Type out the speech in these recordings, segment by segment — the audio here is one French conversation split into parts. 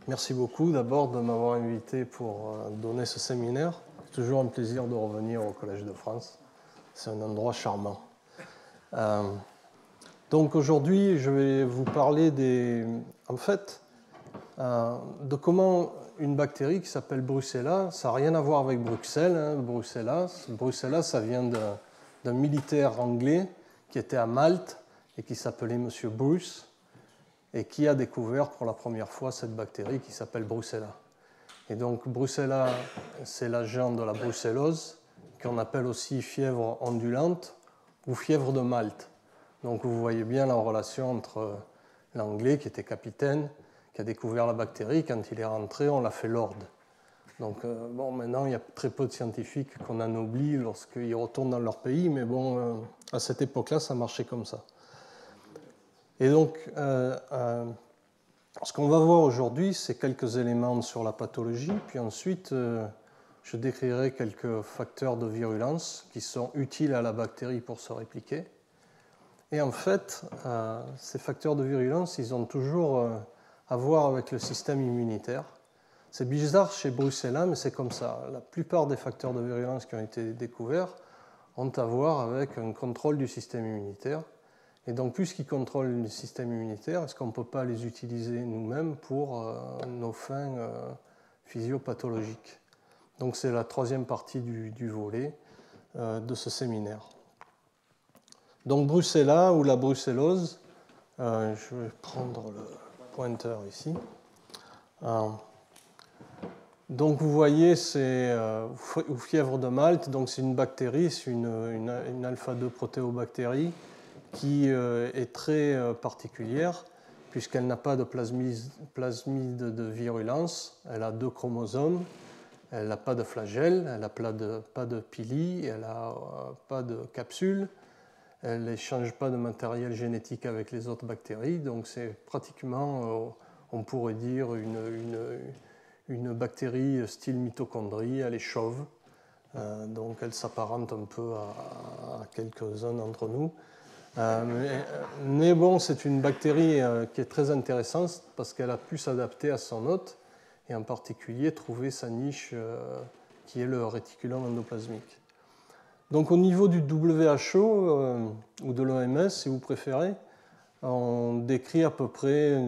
Merci beaucoup d'abord de m'avoir invité pour donner ce séminaire. C'est toujours un plaisir de revenir au Collège de France. C'est un endroit charmant. Donc aujourd'hui, je vais vous parler de comment une bactérie qui s'appelle Brucella, ça n'a rien à voir avec Bruxelles, hein, Brucella, ça vient d'un militaire anglais qui était à Malte et qui s'appelait Monsieur Bruce, et qui a découvert pour la première fois cette bactérie qui s'appelle Brucella. Et donc Brucella, c'est l'agent de la brucellose, qu'on appelle aussi fièvre ondulante ou fièvre de Malte. Donc vous voyez bien la relation entre l'anglais, qui était capitaine, qui a découvert la bactérie, quand il est rentré, on l'a fait lord. Donc maintenant, il y a très peu de scientifiques qu'on en oublie lorsqu'ils retournent dans leur pays, mais bon, à cette époque-là, ça marchait comme ça. Et donc, ce qu'on va voir aujourd'hui, c'est quelques éléments sur la pathologie, puis ensuite, je décrirai quelques facteurs de virulence qui sont utiles à la bactérie pour se répliquer. Et en fait, ces facteurs de virulence, ils ont toujours à voir avec le système immunitaire. C'est bizarre chez Brucella, mais c'est comme ça. La plupart des facteurs de virulence qui ont été découverts ont à voir avec un contrôle du système immunitaire. Et donc, puisqu'ils contrôlent le système immunitaire, est-ce qu'on ne peut pas les utiliser nous-mêmes pour nos fins physiopathologiques? Donc, c'est la troisième partie du volet de ce séminaire. Donc, Brucella ou la brucellose, je vais prendre le pointeur ici. Donc, vous voyez, c'est fièvre de Malte, donc c'est une bactérie, c'est une alpha-2 protéobactérie qui est très particulière, puisqu'elle n'a pas de plasmide de virulence, elle a 2 chromosomes, elle n'a pas de flagelle, elle n'a pas de pili, elle n'a pas de capsule, elle n'échange pas de matériel génétique avec les autres bactéries, donc c'est pratiquement, on pourrait dire, une bactérie style mitochondrie, elle est chauve, donc elle s'apparente un peu à quelques-uns d'entre nous. Mais bon, c'est une bactérie qui est très intéressante parce qu'elle a pu s'adapter à son hôte et en particulier trouver sa niche qui est le réticulum endoplasmique. Donc au niveau du WHO ou de l'OMS, si vous préférez, on décrit à peu près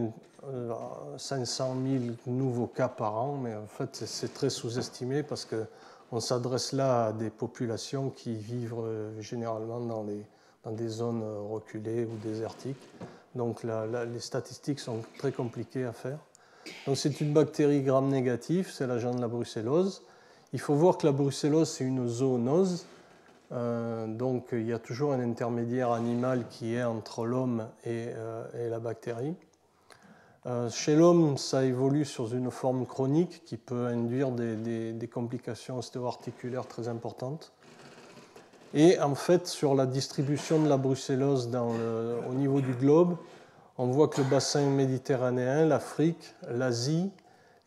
500 000 nouveaux cas par an, mais en fait c'est très sous-estimé parce qu'on s'adresse là à des populations qui vivent généralement dans des zones reculées ou désertiques. Donc les statistiques sont très compliquées à faire. Donc c'est une bactérie gram-négative, c'est l'agent de la brucellose. Il faut voir que la brucellose, c'est une zoonose. Donc il y a toujours un intermédiaire animal qui est entre l'homme et la bactérie. Chez l'homme, ça évolue sur une forme chronique qui peut induire des complications ostéo-articulaires très importantes. Et en fait, sur la distribution de la brucellose au niveau du globe, on voit que le bassin méditerranéen, l'Afrique, l'Asie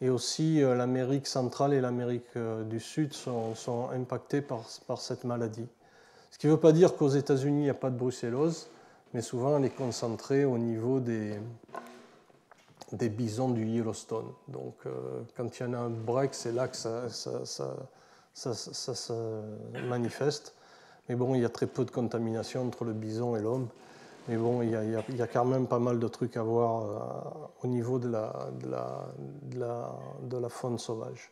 et aussi l'Amérique centrale et l'Amérique du Sud sont impactés par cette maladie. Ce qui ne veut pas dire qu'aux États-Unis, il n'y a pas de brucellose, mais souvent elle est concentrée au niveau des bisons du Yellowstone. Donc quand il y en a un break, c'est là que ça se manifeste. Mais bon, il y a très peu de contamination entre le bison et l'homme. Mais bon, il y a quand même pas mal de trucs à voir au niveau de la faune sauvage.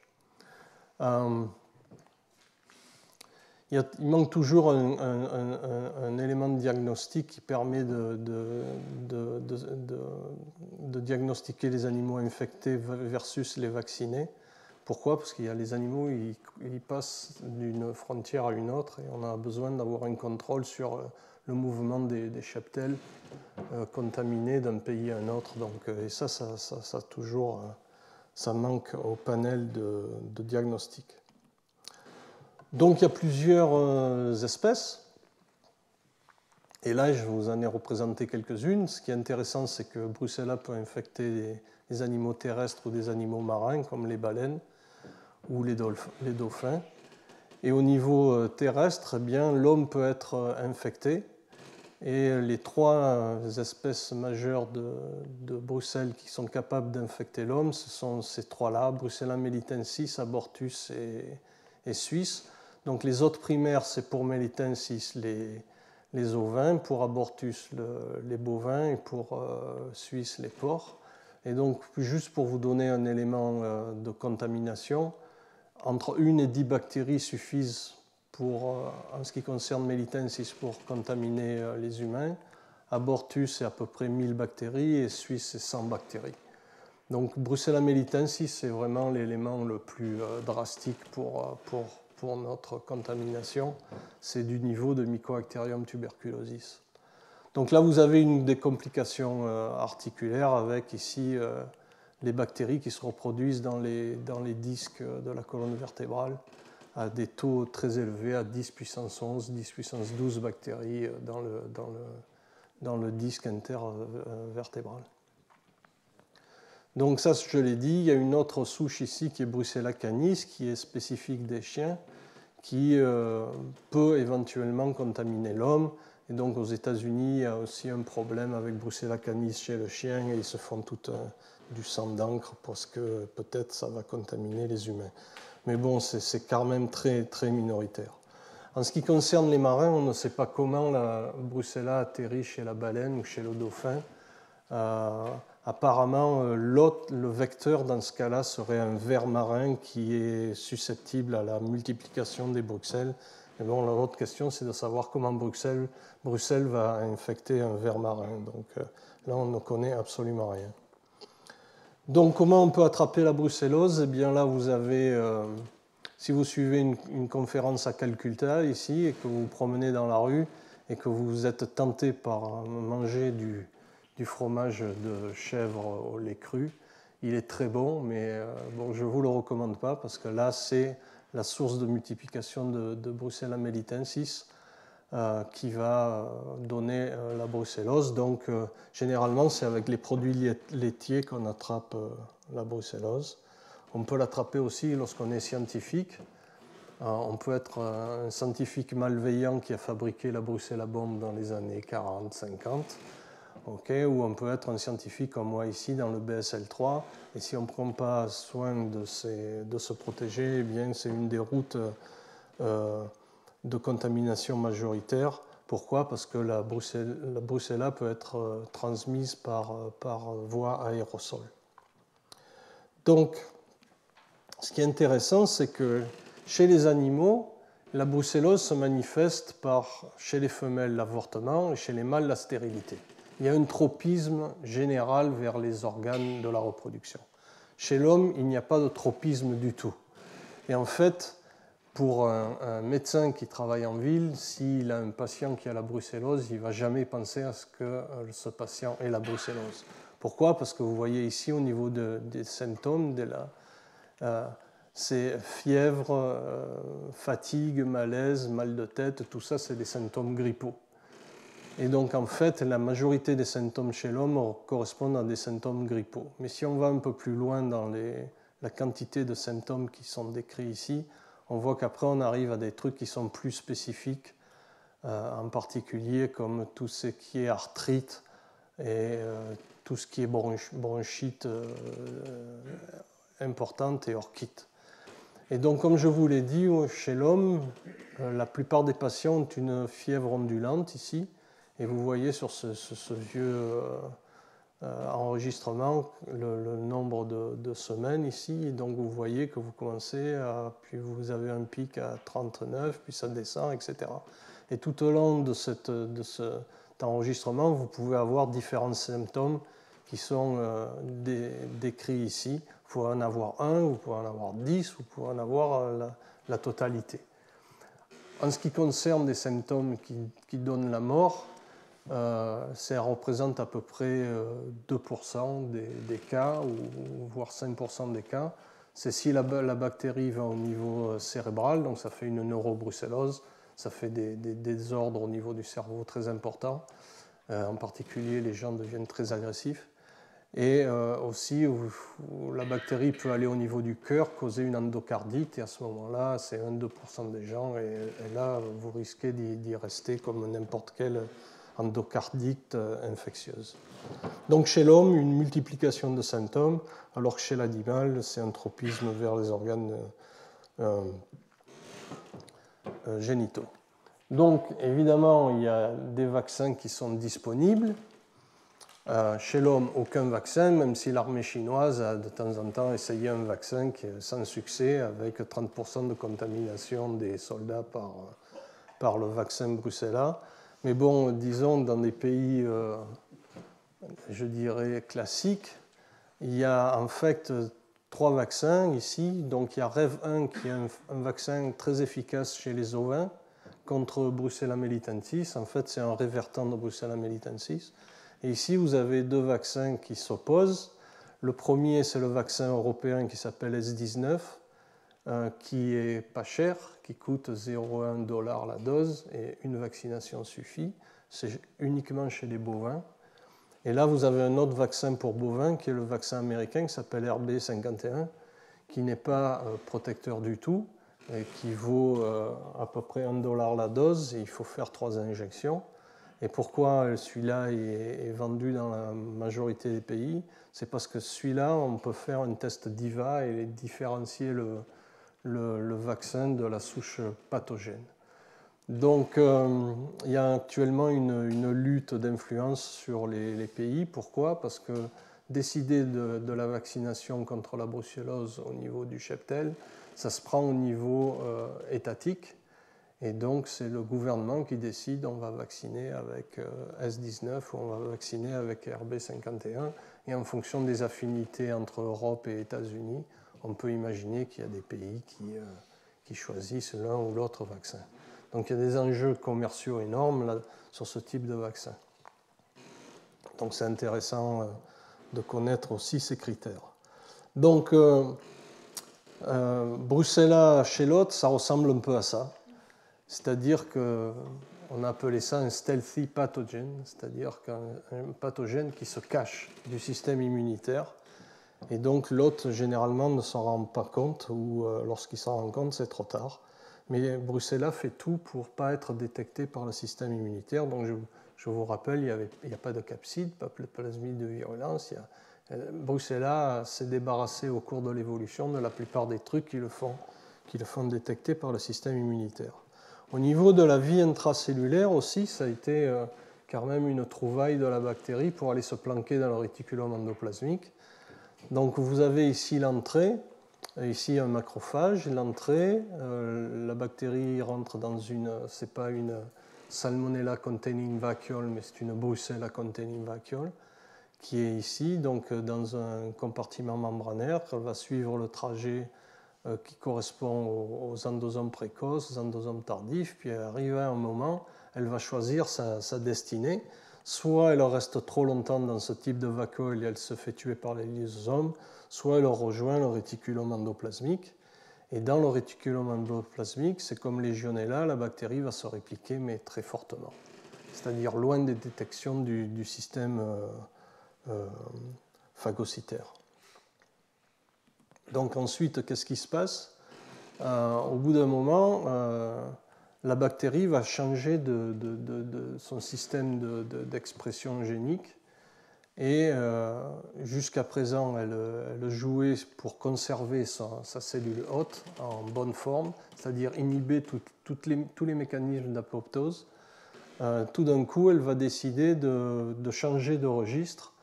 Il manque toujours un élément de diagnostic qui permet de diagnostiquer les animaux infectés versus les vaccinés. Pourquoi? Parce qu'il y a les animaux, ils passent d'une frontière à une autre et on a besoin d'avoir un contrôle sur le mouvement des cheptels contaminés d'un pays à un autre. Donc, et ça toujours, ça manque au panel de diagnostic. Donc il y a plusieurs espèces. Et là, je vous en ai représenté quelques-unes. Ce qui est intéressant, c'est que Brucella peut infecter des animaux terrestres ou des animaux marins, comme les baleines ou les dauphins. Et au niveau terrestre, eh bien, l'homme peut être infecté. Et les trois espèces majeures de bruxelles qui sont capables d'infecter l'homme, ce sont ces trois-là, Brucella melitensis, abortus et suisse. Donc les autres primaires, c'est pour melitensis les ovins, pour abortus les bovins et pour suisse les porcs. Et donc, juste pour vous donner un élément de contamination, entre 1 et 10 bactéries suffisent en ce qui concerne melitensis pour contaminer les humains. Abortus, c'est à peu près 1000 bactéries et suisse, c'est 100 bactéries. Donc Brucella melitensis, c'est vraiment l'élément le plus drastique pour notre contamination. C'est du niveau de Mycobacterium tuberculosis. Donc là, vous avez une des complications articulaires avec ici les bactéries qui se reproduisent dans les disques de la colonne vertébrale à des taux très élevés, à 10 puissance 11, 10 puissance 12 bactéries dans le disque intervertébral. Donc ça, je l'ai dit, il y a une autre souche ici qui est Brucella canis, qui est spécifique des chiens, qui peut éventuellement contaminer l'homme. Et donc aux États-Unis, il y a aussi un problème avec Brucella canis chez le chien et ils se font tout du sang d'encre parce que peut-être ça va contaminer les humains. Mais bon, c'est quand même très, très minoritaire. En ce qui concerne les marins, on ne sait pas comment la Brucella atterrit chez la baleine ou chez le dauphin. Apparemment, le vecteur dans ce cas-là serait un ver marin qui est susceptible à la multiplication des bruxelles. Et bon, l'autre question, c'est de savoir comment Bruxelles va infecter un ver marin. Donc là, on ne connaît absolument rien. Donc, comment on peut attraper la brucellose? Eh bien, là, vous avez, si vous suivez une conférence à Calcutta, ici, et que vous vous promenez dans la rue, et que vous êtes tenté par manger du fromage de chèvre au lait cru, il est très bon, mais bon, je ne vous le recommande pas, parce que là, c'est la source de multiplication de Brucella melitensis qui va donner la brucellose. Donc, généralement, c'est avec les produits laitiers qu'on attrape la brucellose. On peut l'attraper aussi lorsqu'on est scientifique. On peut être un scientifique malveillant qui a fabriqué la Brucella bombe dans les années 40-50. Okay, ou on peut être un scientifique comme moi ici dans le BSL3. Et si on ne prend pas soin de se protéger, eh bien, c'est une des routes de contamination majoritaire. Pourquoi? Parce que la Brucella peut être transmise par voie aérosol. Donc, ce qui est intéressant, c'est que chez les animaux, la brucellose se manifeste par, chez les femelles, l'avortement et chez les mâles, la stérilité. Il y a un tropisme général vers les organes de la reproduction. Chez l'homme, il n'y a pas de tropisme du tout. Et en fait, pour un médecin qui travaille en ville, s'il a un patient qui a la brucellose, il ne va jamais penser à ce que ce patient ait la brucellose. Pourquoi? Parce que vous voyez ici, au niveau des symptômes, c'est fièvre, fatigue, malaise, mal de tête, tout ça, c'est des symptômes grippaux. Et donc, en fait, la majorité des symptômes chez l'homme correspondent à des symptômes grippaux. Mais si on va un peu plus loin dans la quantité de symptômes qui sont décrits ici, on voit qu'après, on arrive à des trucs qui sont plus spécifiques, en particulier comme tout ce qui est arthrite et tout ce qui est bronchite importante et orchite. Et donc, comme je vous l'ai dit, chez l'homme, la plupart des patients ont une fièvre ondulante ici. Et vous voyez sur ce vieux enregistrement le nombre de semaines ici. Et donc vous voyez que vous commencez puis vous avez un pic à 39, puis ça descend, etc. Et tout au long de cet enregistrement, vous pouvez avoir différents symptômes qui sont décrits ici. Vous pouvez en avoir un, vous pouvez en avoir 10, vous pouvez en avoir la totalité. En ce qui concerne des symptômes qui donnent la mort, ça représente à peu près 2% des cas, ou voire 5% des cas. C'est si la bactérie va au niveau cérébral, donc ça fait une neurobrucellose, ça fait des désordres au niveau du cerveau très importants. En particulier, les gens deviennent très agressifs. Et aussi, où la bactérie peut aller au niveau du cœur, causer une endocardite, et à ce moment-là, c'est 1-2% des gens, et là, vous risquez d'y rester comme n'importe quelle endocardite infectieuse. Donc chez l'homme, une multiplication de symptômes, alors que chez l'animal, c'est un tropisme vers les organes génitaux. Donc évidemment, il y a des vaccins qui sont disponibles. Chez l'homme, aucun vaccin, même si l'armée chinoise a de temps en temps essayé un vaccin qui est sans succès, avec 30% de contamination des soldats par le vaccin Brucella. Mais bon, disons, dans des pays, je dirais, classiques, il y a en fait 3 vaccins ici. Donc il y a REV1 qui est un vaccin très efficace chez les ovins contre Brucella melitensis. En fait, c'est un révertant de Brucella melitensis. Et ici, vous avez 2 vaccins qui s'opposent. Le premier, c'est le vaccin européen qui s'appelle S19, qui est pas cher, qui coûte 0,1 $ la dose, et une vaccination suffit. C'est uniquement chez les bovins. Et là, vous avez un autre vaccin pour bovins, qui est le vaccin américain, qui s'appelle RB51, qui n'est pas protecteur du tout, et qui vaut à peu près 1 $ la dose, et il faut faire 3 injections. Et pourquoi celui-là est vendu dans la majorité des pays? C'est parce que celui-là, on peut faire un test d'IVA et différencier le vaccin de la souche pathogène. Donc, il y a actuellement une lutte d'influence sur les pays. Pourquoi? Parce que décider de la vaccination contre la brucellose au niveau du cheptel, ça se prend au niveau étatique. Et donc, c'est le gouvernement qui décide, on va vacciner avec S19 ou on va vacciner avec RB51. Et en fonction des affinités entre Europe et États-Unis, on peut imaginer qu'il y a des pays qui choisissent l'un ou l'autre vaccin. Donc, il y a des enjeux commerciaux énormes là, sur ce type de vaccin. Donc, c'est intéressant de connaître aussi ces critères. Donc, Brucella chez l'autre, ça ressemble un peu à ça. C'est-à-dire qu'on appelait ça un stealthy pathogen, c'est-à-dire un pathogène qui se cache du système immunitaire. Et donc l'hôte, généralement, ne s'en rend pas compte, ou lorsqu'il s'en rend compte, c'est trop tard. Mais Brucella fait tout pour ne pas être détecté par le système immunitaire. Donc je vous rappelle, il n'y a pas de capside, pas de plasmide de virulence. Brucella s'est débarrassé au cours de l'évolution de la plupart des trucs qui le font détecter par le système immunitaire. Au niveau de la vie intracellulaire aussi, ça a été quand même une trouvaille de la bactérie pour aller se planquer dans le réticulum endoplasmique. Donc vous avez ici l'entrée, ici un macrophage, l'entrée, la bactérie rentre dans c'est pas une Salmonella containing vacuole, mais c'est une Brucella containing vacuole, qui est ici, donc dans un compartiment membranaire. Elle va suivre le trajet qui correspond aux endosomes précoces, aux endosomes tardifs, puis arrivé à un moment, elle va choisir sa destinée. Soit elle reste trop longtemps dans ce type de vacuole et elle se fait tuer par les lysosomes, soit elle rejoint le réticulum endoplasmique. Et dans le réticulum endoplasmique, c'est comme Legionella, la bactérie va se répliquer, mais très fortement. C'est-à-dire loin des détections du système phagocytaire. Donc ensuite, qu'est-ce qui se passe? Au bout d'un moment, la bactérie va changer de son système d'expression génique. Et jusqu'à présent, elle jouait pour conserver sa cellule hôte en bonne forme, c'est-à-dire inhiber tous les mécanismes d'apoptose. Tout d'un coup, elle va décider de changer de registre,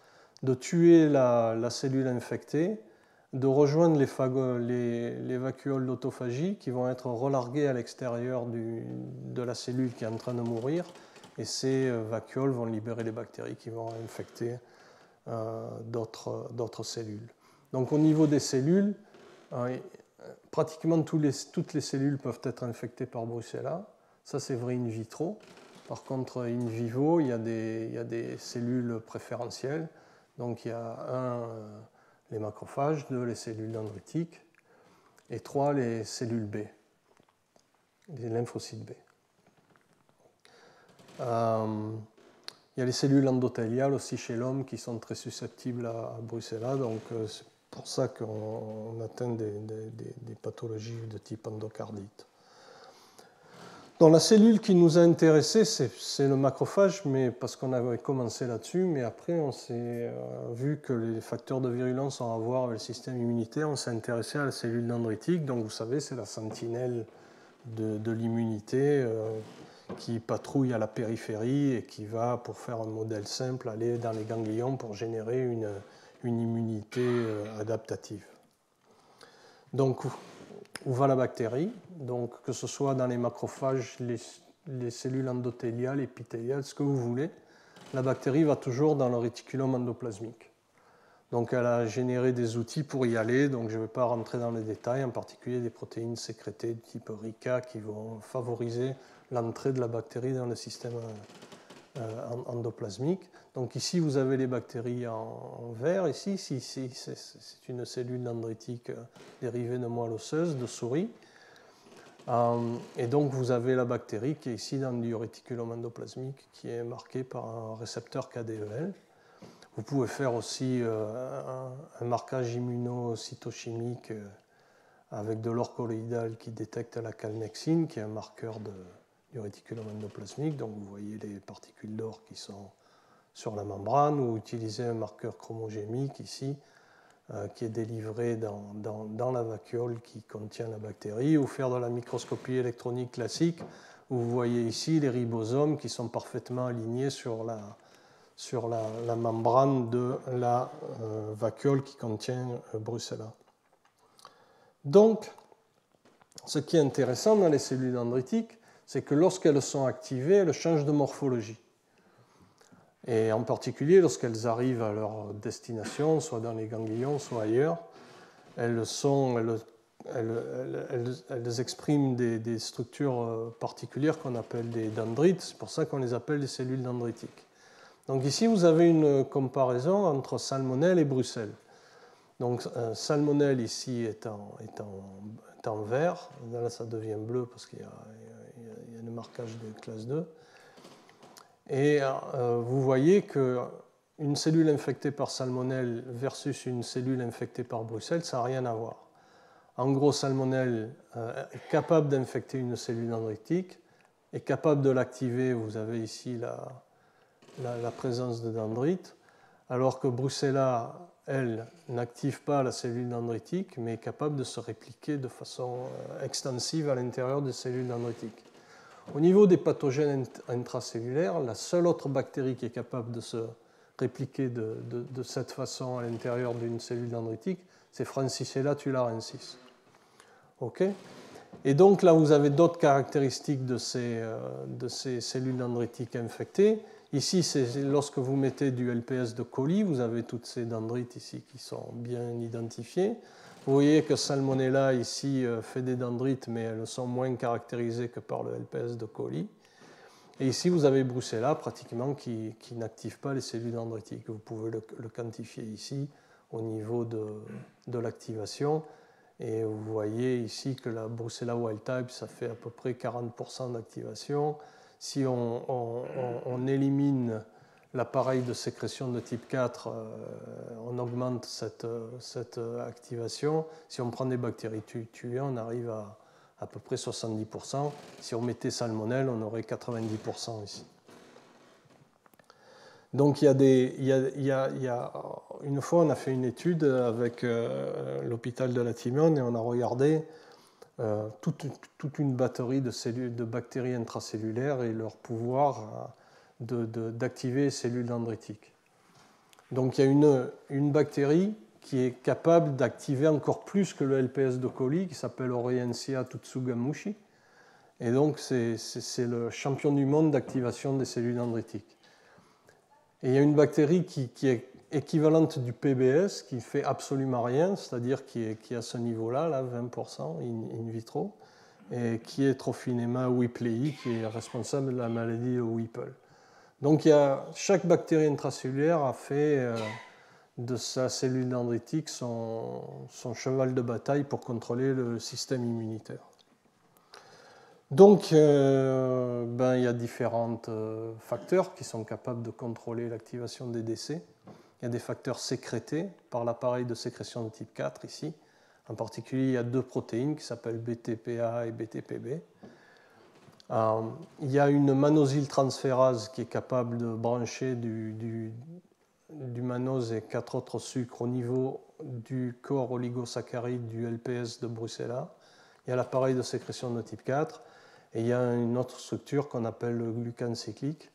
de tuer la cellule infectée, de rejoindre les vacuoles d'autophagie qui vont être relarguées à l'extérieur de la cellule qui est en train de mourir. Et ces vacuoles vont libérer les bactéries qui vont infecter d'autres cellules. Donc au niveau des cellules, pratiquement toutes les cellules peuvent être infectées par Brucella. Ça, c'est vrai in vitro. Par contre, in vivo, il y a des cellules préférentielles. Donc il y a les macrophages, 2, les cellules dendritiques, et 3, les cellules B, les lymphocytes B. Il y a les cellules endothéliales aussi chez l'homme qui sont très susceptibles à Brucella, donc c'est pour ça qu'on atteint des pathologies de type endocardite. Donc la cellule qui nous a intéressé, c'est le macrophage, mais parce qu'on avait commencé là-dessus, mais après on s'est vu que les facteurs de virulence ont à voir avec le système immunitaire, on s'est intéressé à la cellule dendritique. Donc vous savez, c'est la sentinelle de l'immunité qui patrouille à la périphérie et qui va, pour faire un modèle simple, aller dans les ganglions pour générer une immunité adaptative. Donc où va la bactérie? Donc, que ce soit dans les macrophages, les cellules endothéliales, épithéliales, ce que vous voulez, la bactérie va toujours dans le réticulum endoplasmique. Donc, elle a généré des outils pour y aller, donc je ne vais pas rentrer dans les détails, en particulier des protéines sécrétées de type RICA qui vont favoriser l'entrée de la bactérie dans le système endoplasmique. Donc ici, vous avez les bactéries en vert. Ici c'est une cellule dendritique dérivée de moelle osseuse de souris. Et donc, vous avez la bactérie qui est ici dans le réticulum endoplasmique, qui est marquée par un récepteur KDEL. Vous pouvez faire aussi un marquage immunocytochimique avec de l'or colloïdal qui détecte la calnexine, qui est un marqueur du réticulum endoplasmique. Donc, vous voyez les particules d'or qui sont sur la membrane, ou utiliser un marqueur chromogénique ici, qui est délivré dans la vacuole qui contient la bactérie, ou faire de la microscopie électronique classique, où vous voyez ici les ribosomes qui sont parfaitement alignés sur la membrane de la vacuole qui contient Brucella. Donc, ce qui est intéressant dans les cellules dendritiques, c'est que lorsqu'elles sont activées, elles changent de morphologie. Et en particulier, lorsqu'elles arrivent à leur destination, soit dans les ganglions, soit ailleurs, elles expriment des structures particulières qu'on appelle des dendrites. C'est pour ça qu'on les appelle des cellules dendritiques. Donc ici, vous avez une comparaison entre salmonelle et brucelle. Donc salmonelle ici est en vert. Là, ça devient bleu parce qu'il y a un marquage de classe 2. Et vous voyez qu'une cellule infectée par salmonelle versus une cellule infectée par brucelle, ça n'a rien à voir. En gros, salmonelle est capable d'infecter une cellule dendritique, est capable de l'activer. Vous avez ici la présence de dendrites, alors que Brucella, elle, n'active pas la cellule dendritique, mais est capable de se répliquer de façon extensive à l'intérieur des cellules dendritiques. Au niveau des pathogènes intracellulaires, la seule autre bactérie qui est capable de se répliquer de cette façon à l'intérieur d'une cellule dendritique, c'est Francisella tularensis. OK ? Et donc là, vous avez d'autres caractéristiques de ces cellules dendritiques infectées. Ici, c'est lorsque vous mettez du LPS de coli, vous avez toutes ces dendrites ici qui sont bien identifiées. Vous voyez que Salmonella ici fait des dendrites, mais elles sont moins caractérisées que par le LPS de coli. Et ici, vous avez Brucella pratiquement qui n'active pas les cellules dendritiques. Vous pouvez le quantifier ici au niveau de l'activation. Et vous voyez ici que la Brucella wild type, ça fait à peu près 40% d'activation. Si on élimine l'appareil de sécrétion de type 4, on augmente cette activation. Si on prend des bactéries tuées, on arrive à peu près 70%. Si on mettait salmonelle, on aurait 90% ici. Donc une fois, on a fait une étude avec l'hôpital de la Timone et on a regardé toute une batterie de bactéries intracellulaires et leur pouvoir d'activer les cellules dendritiques. Donc il y a une bactérie qui est capable d'activer encore plus que le LPS de coli, qui s'appelle Orientia tutsugamushi. Et donc c'est le champion du monde d'activation des cellules dendritiques. Et il y a une bactérie qui est équivalente du PBS, qui ne fait absolument rien, c'est-à-dire qui est à ce niveau-là, là, 20% in vitro, et qui est Trophinema whipplei, qui est responsable de la maladie de Whipple. Donc chaque bactérie intracellulaire a fait de sa cellule dendritique son cheval de bataille pour contrôler le système immunitaire. Donc, il y a différents facteurs qui sont capables de contrôler l'activation des décès. Il y a des facteurs sécrétés par l'appareil de sécrétion de type 4 ici. En particulier, il y a deux protéines qui s'appellent BTPA et BTPB. Il y a une mannosyltransférase qui est capable de brancher du mannose et 4 autres sucres au niveau du corps oligosaccharide du LPS de Brucella. Il y a l'appareil de sécrétion de type 4 et il y a une autre structure qu'on appelle le glucane cyclique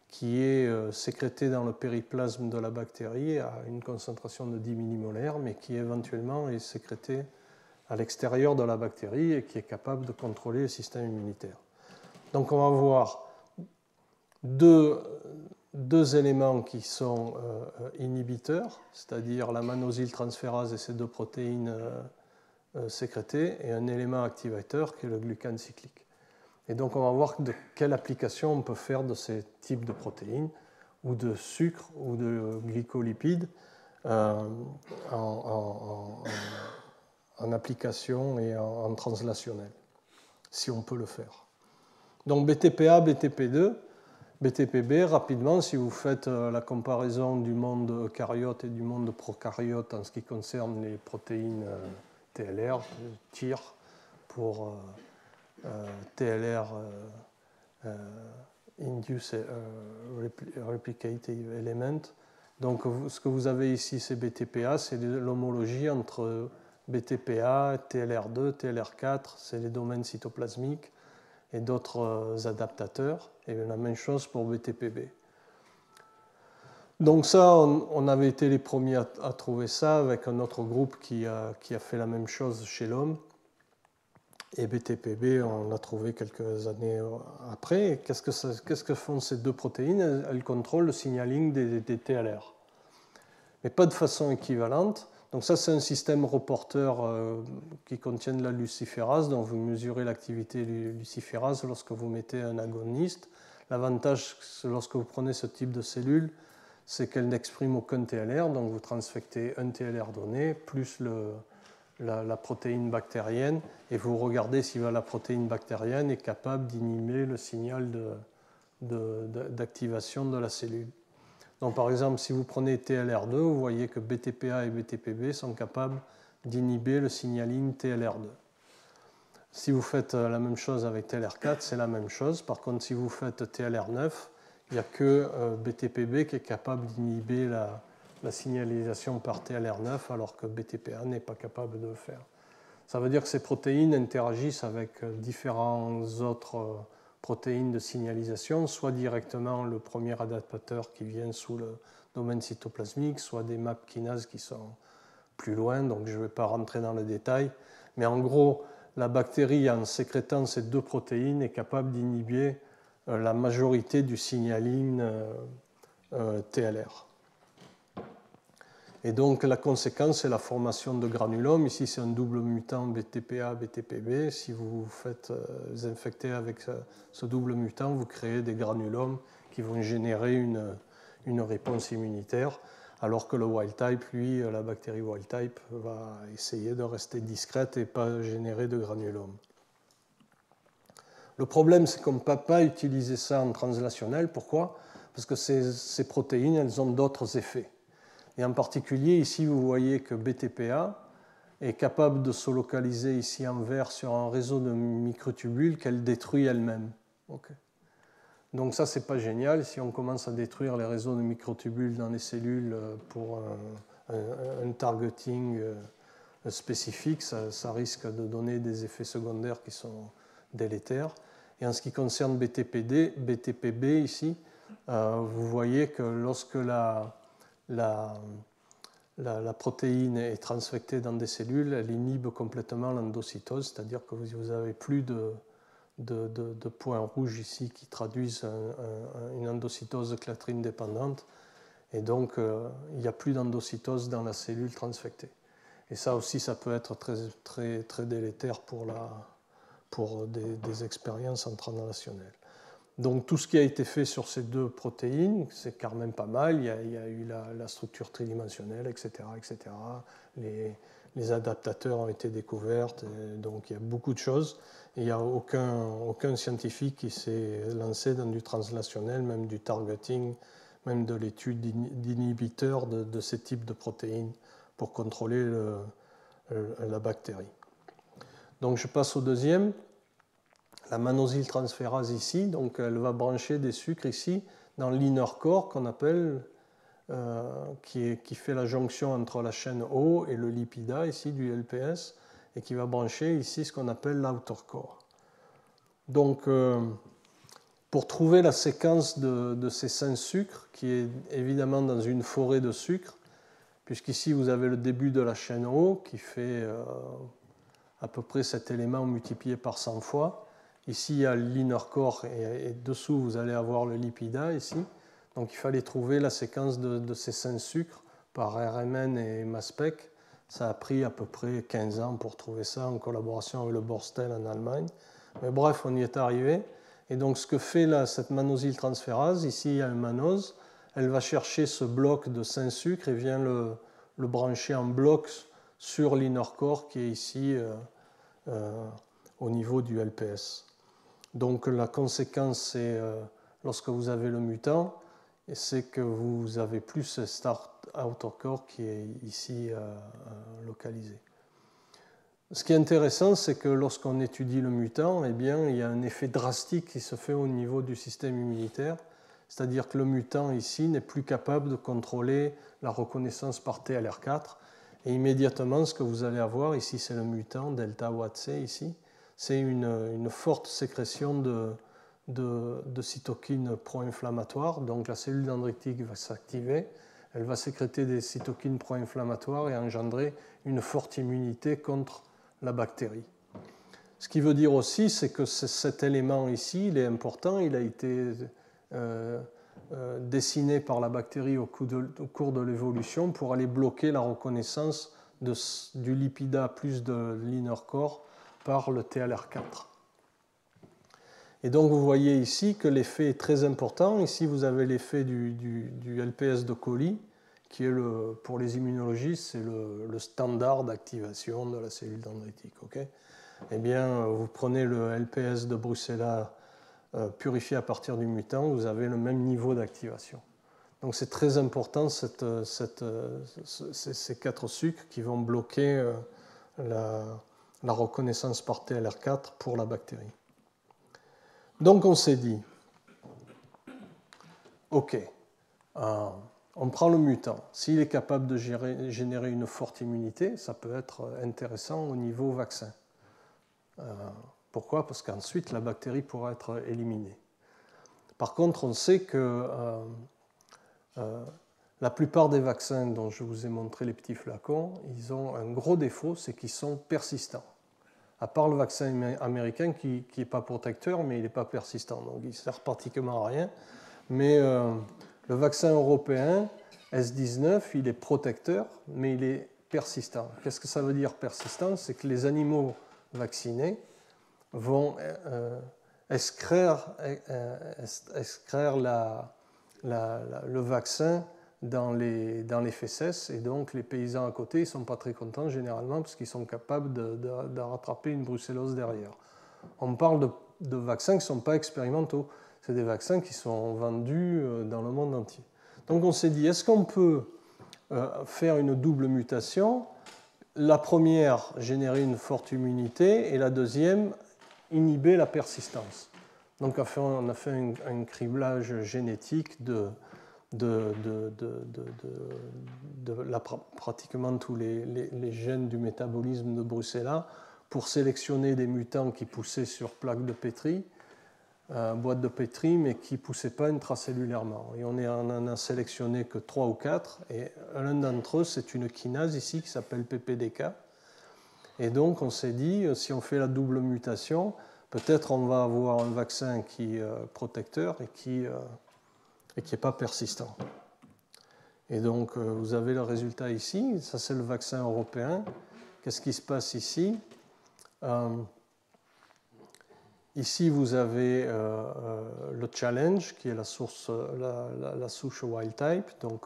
qui est sécrété dans le périplasme de la bactérie à une concentration de 10 millimolaires, mais qui éventuellement est sécrété à l'extérieur de la bactérie et qui est capable de contrôler le système immunitaire. Donc on va voir deux éléments qui sont inhibiteurs, c'est-à-dire la mannosyltransférase et ces deux protéines sécrétées, et un élément activateur qui est le glucane cyclique. Et donc on va voir de quelle application on peut faire de ces types de protéines, ou de sucre, ou de glycolipides, en application et en translationnel, si on peut le faire. Donc BTPA, BTP2, BTPB, rapidement, si vous faites la comparaison du monde eucaryote et du monde procaryote en ce qui concerne les protéines TLR, TIR pour TLR Induced Replicative Element. Donc ce que vous avez ici, c'est BTPA, c'est l'homologie entre BTPA, TLR2, TLR4, c'est les domaines cytoplasmiques et d'autres adaptateurs, et la même chose pour BTPB. Donc ça, on avait été les premiers à trouver ça avec un autre groupe qui a fait la même chose chez l'homme. Et BTPB, on l'a trouvé quelques années après. Qu'est-ce que font ces deux protéines? Elles contrôlent le signaling des TLR, mais pas de façon équivalente. Donc ça, c'est un système reporter qui contient de la luciférase, donc vous mesurez l'activité luciférase lorsque vous mettez un agoniste. L'avantage, lorsque vous prenez ce type de cellule, c'est qu'elle n'exprime aucun TLR, donc vous transfectez un TLR donné, plus la protéine bactérienne, et vous regardez si la protéine bactérienne est capable d'inhiber le signal d'activation de la cellule. Donc, par exemple, si vous prenez TLR2, vous voyez que BTPA et BTPB sont capables d'inhiber le signaling TLR2. Si vous faites la même chose avec TLR4, c'est la même chose. Par contre, si vous faites TLR9, il n'y a que BTPB qui est capable d'inhiber la signalisation par TLR9, alors que BTPA n'est pas capable de le faire. Ça veut dire que ces protéines interagissent avec différentes autres protéines de signalisation, soit directement le premier adaptateur qui vient sous le domaine cytoplasmique, soit des MAP kinases qui sont plus loin, donc je ne vais pas rentrer dans les détails. Mais en gros, la bactérie, en sécrétant ces deux protéines, est capable d'inhiber la majorité du signaling TLR. Et donc la conséquence, c'est la formation de granulomes. Ici, c'est un double mutant BTPA, BTPB. Si vous vous infectez avec ce double mutant, vous créez des granulomes qui vont générer une réponse immunitaire, alors que le wild type, lui, la bactérie wild type, va essayer de rester discrète et pas générer de granulomes. Le problème, c'est qu'on ne peut pas utiliser ça en translationnel. Pourquoi? Parce que ces protéines, elles ont d'autres effets. Et en particulier, ici, vous voyez que BTPA est capable de se localiser ici en vert sur un réseau de microtubules qu'elle détruit elle-même. Okay. Donc ça, c'est pas génial. Si on commence à détruire les réseaux de microtubules dans les cellules pour un targeting spécifique, ça risque de donner des effets secondaires qui sont délétères. Et en ce qui concerne BTPB ici, vous voyez que lorsque la protéine est transfectée dans des cellules, elle inhibe complètement l'endocytose, c'est-à-dire que vous n'avez plus de points rouges ici qui traduisent une endocytose clatrine dépendante, et donc il n'y a plus d'endocytose dans la cellule transfectée. Et ça aussi, ça peut être très, très, très délétère pour des expériences en translationnel. Donc tout ce qui a été fait sur ces deux protéines, c'est quand même pas mal. Il y a eu la structure tridimensionnelle, etc. etc. Les adaptateurs ont été découverts, donc il y a beaucoup de choses. Et il n'y a aucun scientifique qui s'est lancé dans du translationnel, même du targeting, même de l'étude d'inhibiteurs de ces types de protéines pour contrôler la bactérie. Donc je passe au deuxième. la manosyltransférase ici, donc elle va brancher des sucres ici dans l'inner core qu'on appelle, qui fait la jonction entre la chaîne O et le lipida ici du LPS, et qui va brancher ici ce qu'on appelle l'outer core. Donc pour trouver la séquence de ces 5 sucres, qui est évidemment dans une forêt de sucres, puisqu'ici vous avez le début de la chaîne O qui fait à peu près cet élément multiplié par 100 fois. Ici il y a l'inner core et dessous vous allez avoir le lipida ici. Donc il fallait trouver la séquence de ces 5 sucres par RMN et MASPEC. Ça a pris à peu près 15 ans pour trouver ça en collaboration avec le Borstel en Allemagne. Mais bref, on y est arrivé. Et donc ce que fait là, cette manosyltransférase, ici il y a une manose, elle va chercher ce bloc de 5 sucres et vient le brancher en bloc sur l'inner core qui est ici au niveau du LPS. Donc la conséquence, c'est lorsque vous avez le mutant, c'est que vous avez plus ce start outer core qui est ici localisé. Ce qui est intéressant, c'est que lorsqu'on étudie le mutant, eh bien, il y a un effet drastique qui se fait au niveau du système immunitaire, c'est-à-dire que le mutant ici n'est plus capable de contrôler la reconnaissance par TLR4, et immédiatement ce que vous allez avoir, ici c'est le mutant, delta WATC ici, c'est une forte sécrétion de cytokines pro-inflammatoires, donc la cellule dendritique va s'activer, elle va sécréter des cytokines pro-inflammatoires et engendrer une forte immunité contre la bactérie. Ce qui veut dire aussi, c'est que cet élément ici, il est important, il a été dessiné par la bactérie au cours de l'évolution pour aller bloquer la reconnaissance du lipida plus de l'inner core par le TLR4. Et donc vous voyez ici que l'effet est très important. Ici vous avez l'effet du LPS de coli, qui est pour les immunologistes, c'est le standard d'activation de la cellule dendritique. Okay, eh bien, vous prenez le LPS de Brucella purifié à partir du mutant, vous avez le même niveau d'activation. Donc c'est très important ces 4 sucres qui vont bloquer la reconnaissance par TLR4 pour la bactérie. Donc on s'est dit, ok, on prend le mutant. S'il est capable de générer une forte immunité, ça peut être intéressant au niveau vaccin. Pourquoi ? Parce qu'ensuite la bactérie pourra être éliminée. Par contre, on sait que la plupart des vaccins dont je vous ai montré les petits flacons, ils ont un gros défaut, c'est qu'ils sont persistants. À part le vaccin américain qui n'est pas protecteur, mais il n'est pas persistant, donc il ne sert pratiquement à rien. Mais le vaccin européen, S19, il est protecteur, mais il est persistant. Qu'est-ce que ça veut dire persistant ? C'est que les animaux vaccinés vont excrère le vaccin dans les fesses, et donc les paysans à côté ne sont pas très contents généralement parce qu'ils sont capables de rattraper une brucellose derrière. On parle de vaccins qui ne sont pas expérimentaux, c'est des vaccins qui sont vendus dans le monde entier. Donc on s'est dit, est-ce qu'on peut faire une double mutation ? La première, générer une forte immunité, et la deuxième, inhiber la persistance. Donc on a fait un criblage génétique de pratiquement tous les gènes du métabolisme de Brucella pour sélectionner des mutants qui poussaient sur plaque de Petri, boîte de Petri, mais qui ne poussaient pas intracellulairement. Et on en a sélectionné que 3 ou 4, et l'un d'entre eux, c'est une kinase ici qui s'appelle PPDK. Et donc on s'est dit, si on fait la double mutation, peut-être on va avoir un vaccin qui est protecteur et qui n'est pas persistant. Et donc vous avez le résultat ici, ça c'est le vaccin européen. Qu'est-ce qui se passe ici ? Ici vous avez le challenge qui est la souche wild type, donc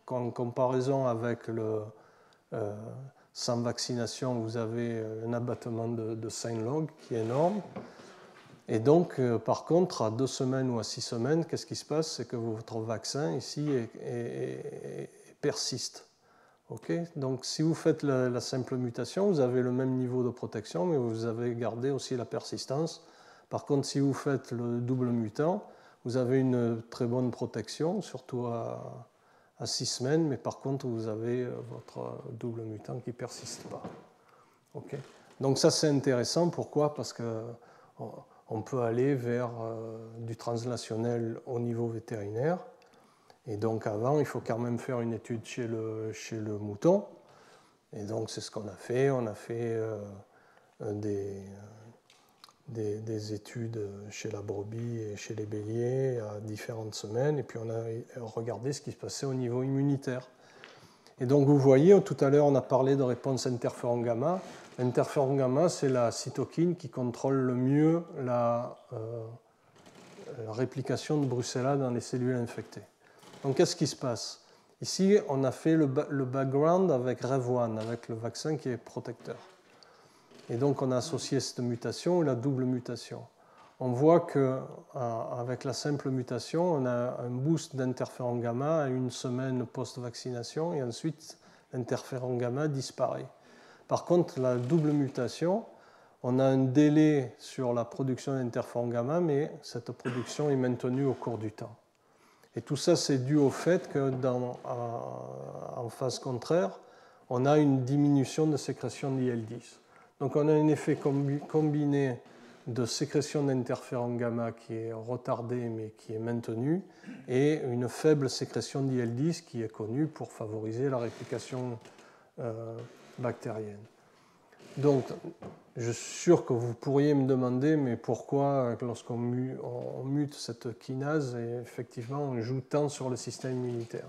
en comparaison avec le sans vaccination, vous avez un abattement de 5 logs qui est énorme. Et donc, par contre, à 2 semaines ou à 6 semaines, qu'est-ce qui se passe ? C'est que votre vaccin ici persiste. Okay ? Donc, si vous faites la simple mutation, vous avez le même niveau de protection, mais vous avez gardé aussi la persistance Par contre, si vous faites le double mutant, vous avez une très bonne protection, surtout à 6 semaines, mais par contre, vous avez votre double mutant qui ne persiste pas. Okay. Donc ça, c'est intéressant. Pourquoi? Parce qu'on peut aller vers du translationnel au niveau vétérinaire. Et donc avant, il faut quand même faire une étude chez le mouton. Et donc c'est ce qu'on a fait. On a fait des études chez la brebis et chez les béliers à différentes semaines. Et puis on a regardé ce qui se passait au niveau immunitaire. Et donc vous voyez, tout à l'heure on a parlé de réponse interféron gamma. L'interféron gamma, c'est la cytokine qui contrôle le mieux la réplication de Brucella dans les cellules infectées. Donc qu'est-ce qui se passe? Ici, on a fait le background avec REV1, avec le vaccin qui est protecteur. Et donc on a associé cette mutation et la double mutation. On voit qu'avec la simple mutation, on a un boost d'interféron gamma à une semaine post-vaccination et ensuite l'interféron gamma disparaît. Par contre, la double mutation, on a un délai sur la production d'interféron gamma, mais cette production est maintenue au cours du temps. Et tout ça, c'est dû au fait qu'en phase contraire, on a une diminution de sécrétion d'IL-10. Donc on a un effet combiné de sécrétion d'interféron gamma qui est retardée mais qui est maintenue et une faible sécrétion d'IL-10 qui est connue pour favoriser la réplication bactérienne. Donc je suis sûr que vous pourriez me demander mais pourquoi lorsqu'on mute cette kinase, et effectivement on joue tant sur le système immunitaire.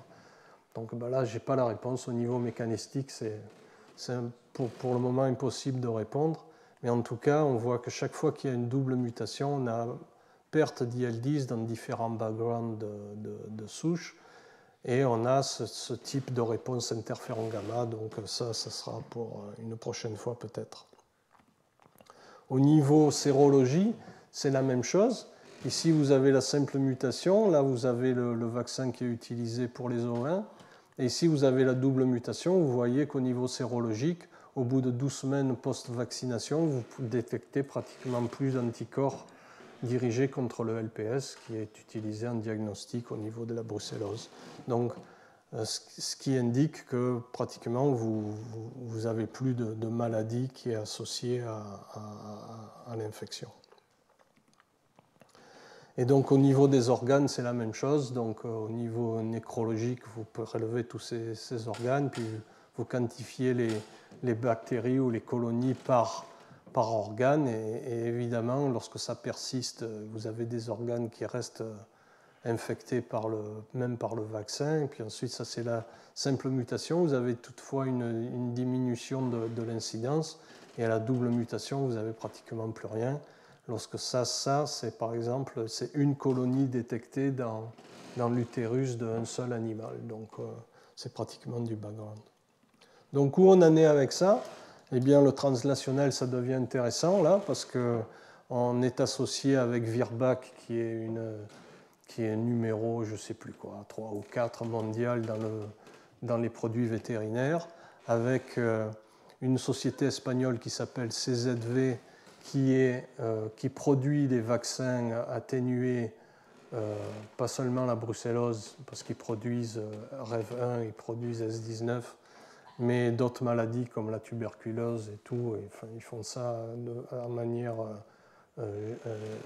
Donc là je n'ai pas la réponse au niveau mécanistique, c'est pour le moment impossible de répondre. Mais en tout cas, on voit que chaque fois qu'il y a une double mutation, on a perte d'IL-10 dans différents backgrounds de souches. Et on a ce type de réponse interféron gamma. Donc ça sera pour une prochaine fois peut-être. Au niveau sérologie, c'est la même chose. Ici, vous avez la simple mutation. Là, vous avez le vaccin qui est utilisé pour les ovins. Et ici, vous avez la double mutation. Vous voyez qu'au niveau sérologique, au bout de 12 semaines post-vaccination, vous détectez pratiquement plus d'anticorps dirigés contre le LPS qui est utilisé en diagnostic au niveau de la brucellose. Donc, ce qui indique que pratiquement vous avez plus de maladie qui est associée à l'infection. Et donc au niveau des organes, c'est la même chose. Donc au niveau nécrologique, vous prélevez tous ces organes, puis vous quantifiez les bactéries ou les colonies par organe. Et évidemment, lorsque ça persiste, vous avez des organes qui restent infectés même par le vaccin. Et puis ensuite, ça c'est la simple mutation. Vous avez toutefois une diminution de l'incidence. Et à la double mutation, vous n'avez pratiquement plus rien. Lorsque ça c'est par exemple c'est une colonie détectée dans l'utérus d'un seul animal. Donc c'est pratiquement du background. Donc où on en est avec ça? Eh bien le translationnel ça devient intéressant là parce qu'on est associé avec Virbac qui est numéro je ne sais plus quoi, 3 ou 4 mondial dans les produits vétérinaires avec une société espagnole qui s'appelle CZV qui produit des vaccins atténués, pas seulement la brucellose, parce qu'ils produisent REV1, ils produisent S19, mais d'autres maladies comme la tuberculose et tout, et, enfin, ils font ça en manière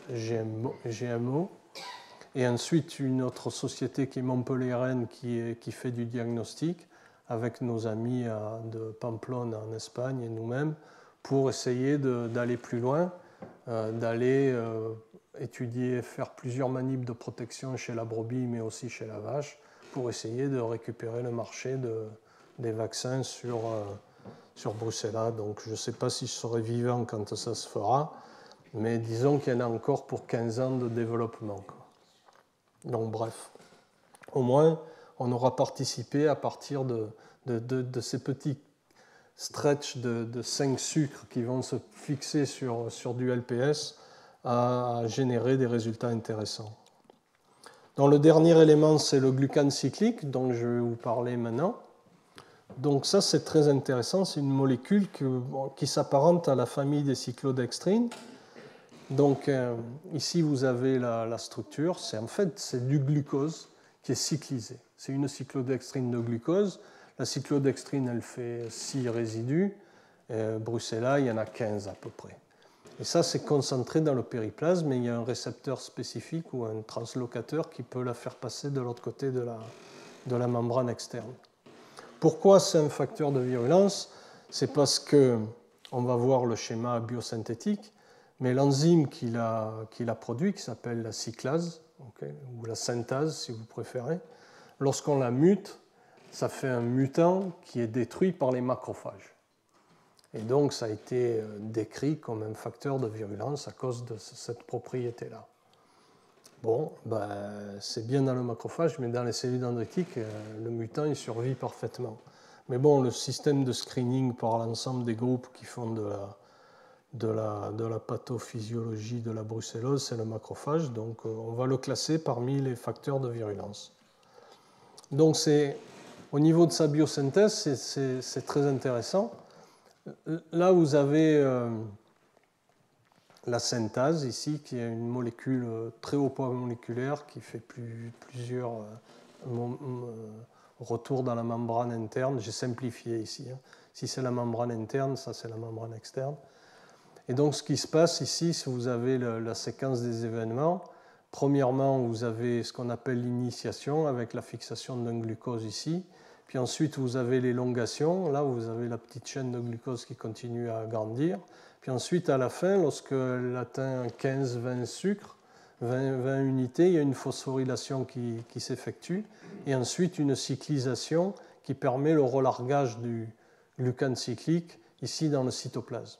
GMO. Et ensuite, une autre société qui est montpelliéraine qui fait du diagnostic avec nos amis de Pamplona en Espagne et nous-mêmes, pour essayer d'aller plus loin, d'aller étudier, faire plusieurs manips de protection chez la brebis, mais aussi chez la vache, pour essayer de récupérer le marché des vaccins sur Brucella. Donc je ne sais pas si je serai vivant quand ça se fera, mais disons qu'il y en a encore pour 15 ans de développement. Donc bref, au moins on aura participé à partir de ces petits stretch de 5 sucres qui vont se fixer sur du LPS à générer des résultats intéressants. Donc le dernier élément, c'est le glucane cyclique, dont je vais vous parler maintenant. Donc ça, c'est très intéressant. C'est une molécule qui s'apparente à la famille des cyclodextrines. Donc ici, vous avez la structure. En fait, c'est du glucose qui est cyclisé. C'est une cyclodextrine de glucose. La cyclodextrine, elle fait 6 résidus. Brucella, il y en a 15 à peu près. Et ça, c'est concentré dans le périplasme, mais il y a un récepteur spécifique ou un translocateur qui peut la faire passer de l'autre côté de la membrane externe. Pourquoi c'est un facteur de virulence? C'est parce que, on va voir le schéma biosynthétique, mais l'enzyme qu'il a produit, qui s'appelle la cyclase, ou la synthase si vous préférez, lorsqu'on la mute, ça fait un mutant qui est détruit par les macrophages. Et donc, ça a été décrit comme un facteur de virulence à cause de cette propriété-là. Bon, c'est bien dans le macrophage, mais dans les cellules dendritiques, le mutant, il survit parfaitement. Mais bon, le système de screening par l'ensemble des groupes qui font de la pathophysiologie de la brucellose, c'est le macrophage, donc on va le classer parmi les facteurs de virulence. Donc, au niveau de sa biosynthèse, c'est très intéressant. Là, vous avez la synthase ici, qui est une molécule très haut poids moléculaire qui fait plusieurs retours dans la membrane interne. J'ai simplifié ici. Si c'est la membrane interne, ça c'est la membrane externe. Et donc, ce qui se passe ici, si vous avez la séquence des événements, premièrement, vous avez ce qu'on appelle l'initiation avec la fixation d'un glucose ici. Puis ensuite, vous avez l'élongation. Là, vous avez la petite chaîne de glucose qui continue à grandir. Puis ensuite, à la fin, lorsqu'elle atteint 15-20 sucres, 20 unités, il y a une phosphorylation qui s'effectue. Et ensuite, une cyclisation qui permet le relargage du glucane cyclique ici dans le cytoplasme.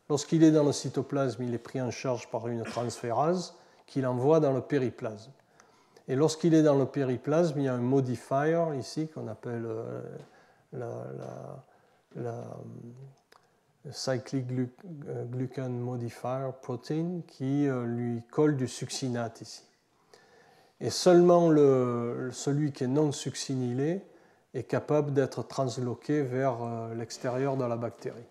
Lorsqu'il est dans le cytoplasme, il est pris en charge par une transférase qui l'envoie dans le périplasme. Et lorsqu'il est dans le périplasme, il y a un modifier ici qu'on appelle la cyclic glucan modifier protein qui lui colle du succinate ici. Et seulement celui qui est non succinylé est capable d'être transloqué vers l'extérieur de la bactérie.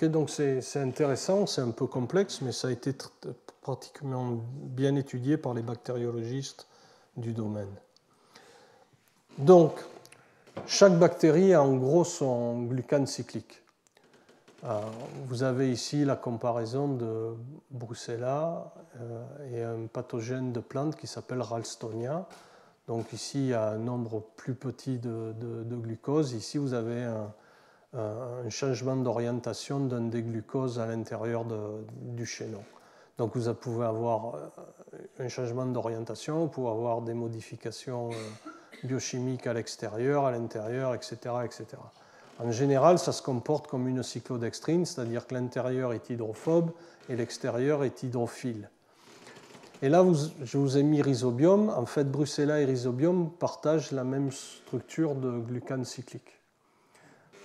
Donc c'est intéressant, c'est un peu complexe, mais ça a été pratiquement bien étudié par les bactériologistes du domaine. Donc, chaque bactérie a en gros son glucane cyclique. Vous avez ici la comparaison de Brucella et un pathogène de plante qui s'appelle Ralstonia. Donc ici, il y a un nombre plus petit de glucose. Ici, vous avez un changement d'orientation d'un des glucoses à l'intérieur du chaînon. Donc vous pouvez avoir un changement d'orientation, vous pouvez avoir des modifications biochimiques à l'extérieur, à l'intérieur, etc., etc. En général, ça se comporte comme une cyclodextrine, c'est-à-dire que l'intérieur est hydrophobe et l'extérieur est hydrophile. Et là, je vous ai mis rhizobium. En fait, Brucella et rhizobium partagent la même structure de glucane cyclique.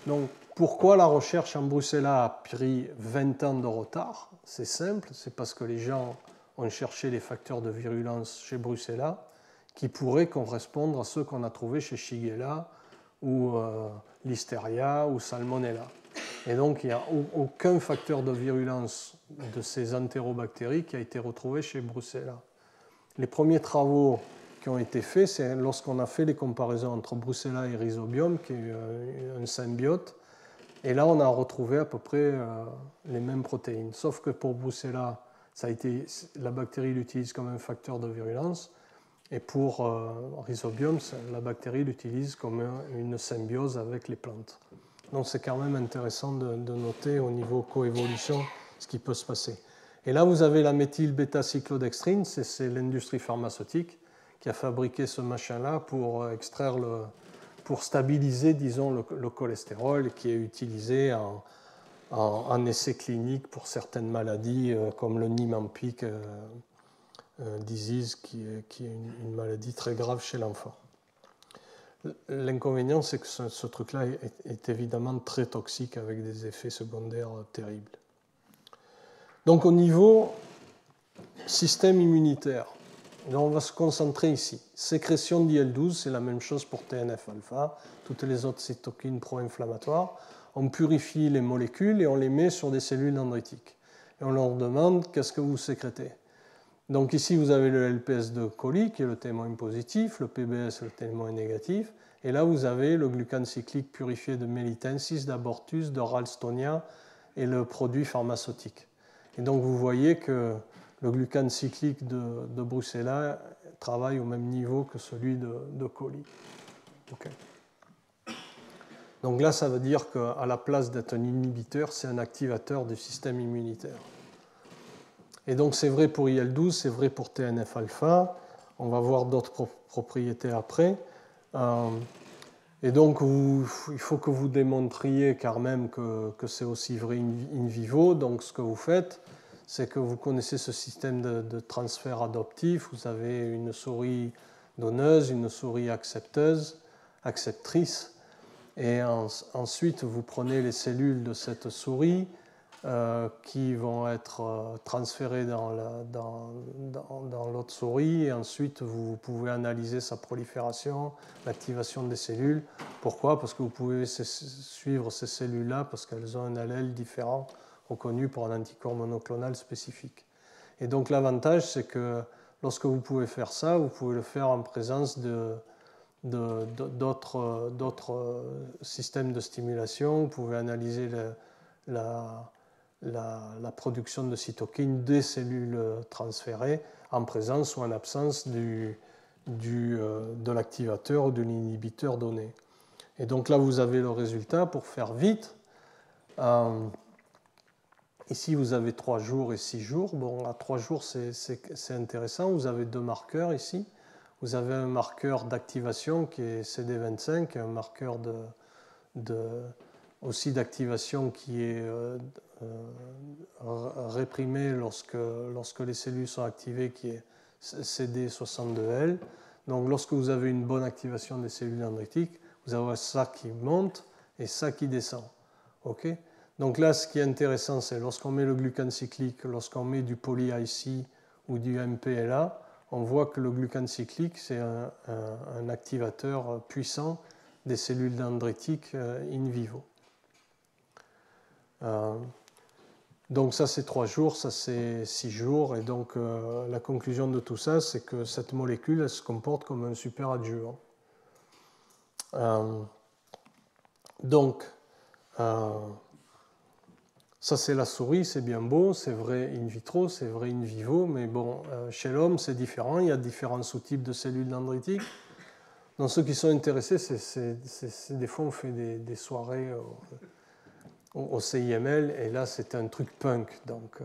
Donc, pourquoi la recherche en Brucella a pris 20 ans de retard? C'est simple, c'est parce que les gens ont cherché les facteurs de virulence chez Brucella qui pourraient correspondre à ceux qu'on a trouvés chez Shigella ou Listeria ou Salmonella. Et donc, il n'y a aucun facteur de virulence de ces entérobactéries qui a été retrouvé chez Brucella. Les premiers travaux qui ont été faits, c'est lorsqu'on a fait les comparaisons entre Brucella et rhizobium, qui est un symbiote. Et là, on a retrouvé à peu près les mêmes protéines. Sauf que pour Brucella, la bactérie l'utilise comme un facteur de virulence. Et pour rhizobium, la bactérie l'utilise comme une symbiose avec les plantes. Donc c'est quand même intéressant de noter au niveau coévolution ce qui peut se passer. Et là, vous avez la méthylbêta-cyclodextrine, c'est l'industrie pharmaceutique qui a fabriqué ce machin-là pour pour stabiliser, disons, le cholestérol, qui est utilisé en essai clinique pour certaines maladies comme le Niemann-Pick disease, qui est une maladie très grave chez l'enfant. L'inconvénient, c'est que ce truc-là est évidemment très toxique avec des effets secondaires terribles. Donc au niveau système immunitaire, on va se concentrer ici. Sécrétion d'IL-12, c'est la même chose pour TNF-alpha, toutes les autres cytokines pro-inflammatoires. On purifie les molécules et on les met sur des cellules dendritiques. et on leur demande qu'est-ce que vous sécrétez. Donc ici, vous avez le LPS de coli, qui est le témoin positif, le PBS, le témoin négatif, et là, vous avez le glucane cyclique purifié de Melitensis, d'Abortus, de Ralstonia et le produit pharmaceutique. Et donc, vous voyez que le glucane cyclique de Brucella travaille au même niveau que celui de coli. Okay. Donc là, ça veut dire qu'à la place d'être un inhibiteur, c'est un activateur du système immunitaire. Et donc c'est vrai pour IL-12, c'est vrai pour TNF-alpha. On va voir d'autres propriétés après. Et donc il faut que vous démontriez quand même que c'est aussi vrai in vivo. Donc ce que vous faites, c'est que vous connaissez ce système de transfert adoptif. Vous avez une souris donneuse, une souris acceptrice. Et ensuite, vous prenez les cellules de cette souris qui vont être transférées dans l'autre souris, et ensuite vous pouvez analyser sa prolifération, l'activation des cellules. Pourquoi? Parce que vous pouvez suivre ces cellules-là parce qu'elles ont un allèle différent reconnu pour un anticorps monoclonal spécifique. Et donc l'avantage, c'est que lorsque vous pouvez faire ça, vous pouvez le faire en présence d'autres systèmes de stimulation. Vous pouvez analyser la production de cytokines des cellules transférées en présence ou en absence de l'activateur ou de l'inhibiteur donné. Et donc là, vous avez le résultat pour faire vite. Ici, vous avez 3 jours et 6 jours. Bon, à 3 jours, c'est intéressant. Vous avez 2 marqueurs ici. Vous avez un marqueur d'activation qui est CD25, un marqueur aussi d'activation qui est réprimé lorsque les cellules sont activées, qui est CD62L. Donc lorsque vous avez une bonne activation des cellules dendritiques, vous avez ça qui monte et ça qui descend. Okay? Donc là, ce qui est intéressant, c'est lorsqu'on met le glucane cyclique, lorsqu'on met du poly-IC ou du MPLA, on voit que le glucane cyclique, c'est un activateur puissant des cellules dendritiques in vivo. Donc ça, c'est 3 jours, ça, c'est 6 jours. Et donc, la conclusion de tout ça, c'est que cette molécule, elle se comporte comme un super adjuvant. Donc, ça, c'est la souris, c'est bien beau, c'est vrai in vitro, c'est vrai in vivo, mais bon, chez l'homme, c'est différent. Il y a différents sous-types de cellules dendritiques. Donc, ceux qui sont intéressés, des fois, on fait des soirées au CIML, et là, c'est un truc punk. Donc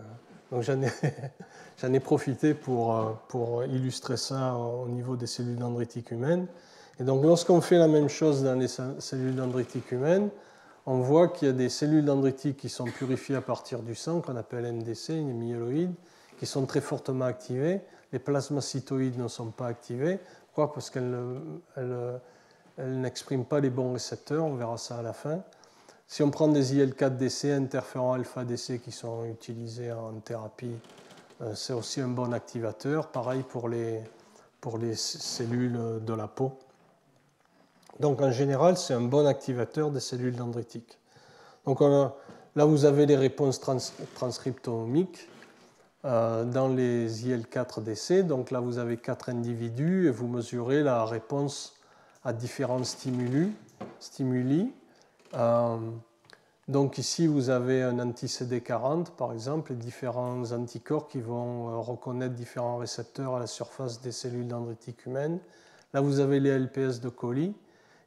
j'en ai profité pour illustrer ça au niveau des cellules dendritiques humaines. Et donc, lorsqu'on fait la même chose dans les cellules dendritiques humaines, on voit qu'il y a des cellules dendritiques qui sont purifiées à partir du sang, qu'on appelle MDC, les myéloïdes, qui sont très fortement activées. Les plasmacytoïdes ne sont pas activés. Pourquoi? Parce qu'elles n'expriment pas les bons récepteurs, on verra ça à la fin. Si on prend des IL4DC, interférons alpha-DC qui sont utilisés en thérapie, c'est aussi un bon activateur. Pareil pour les cellules de la peau. Donc en général, c'est un bon activateur des cellules dendritiques. Donc là, vous avez les réponses transcriptomiques dans les IL4DC. Donc là, vous avez 4 individus et vous mesurez la réponse à différents stimuli. Donc ici, vous avez un anti-CD40, par exemple, et différents anticorps qui vont reconnaître différents récepteurs à la surface des cellules dendritiques humaines. Là, vous avez les LPS de coli.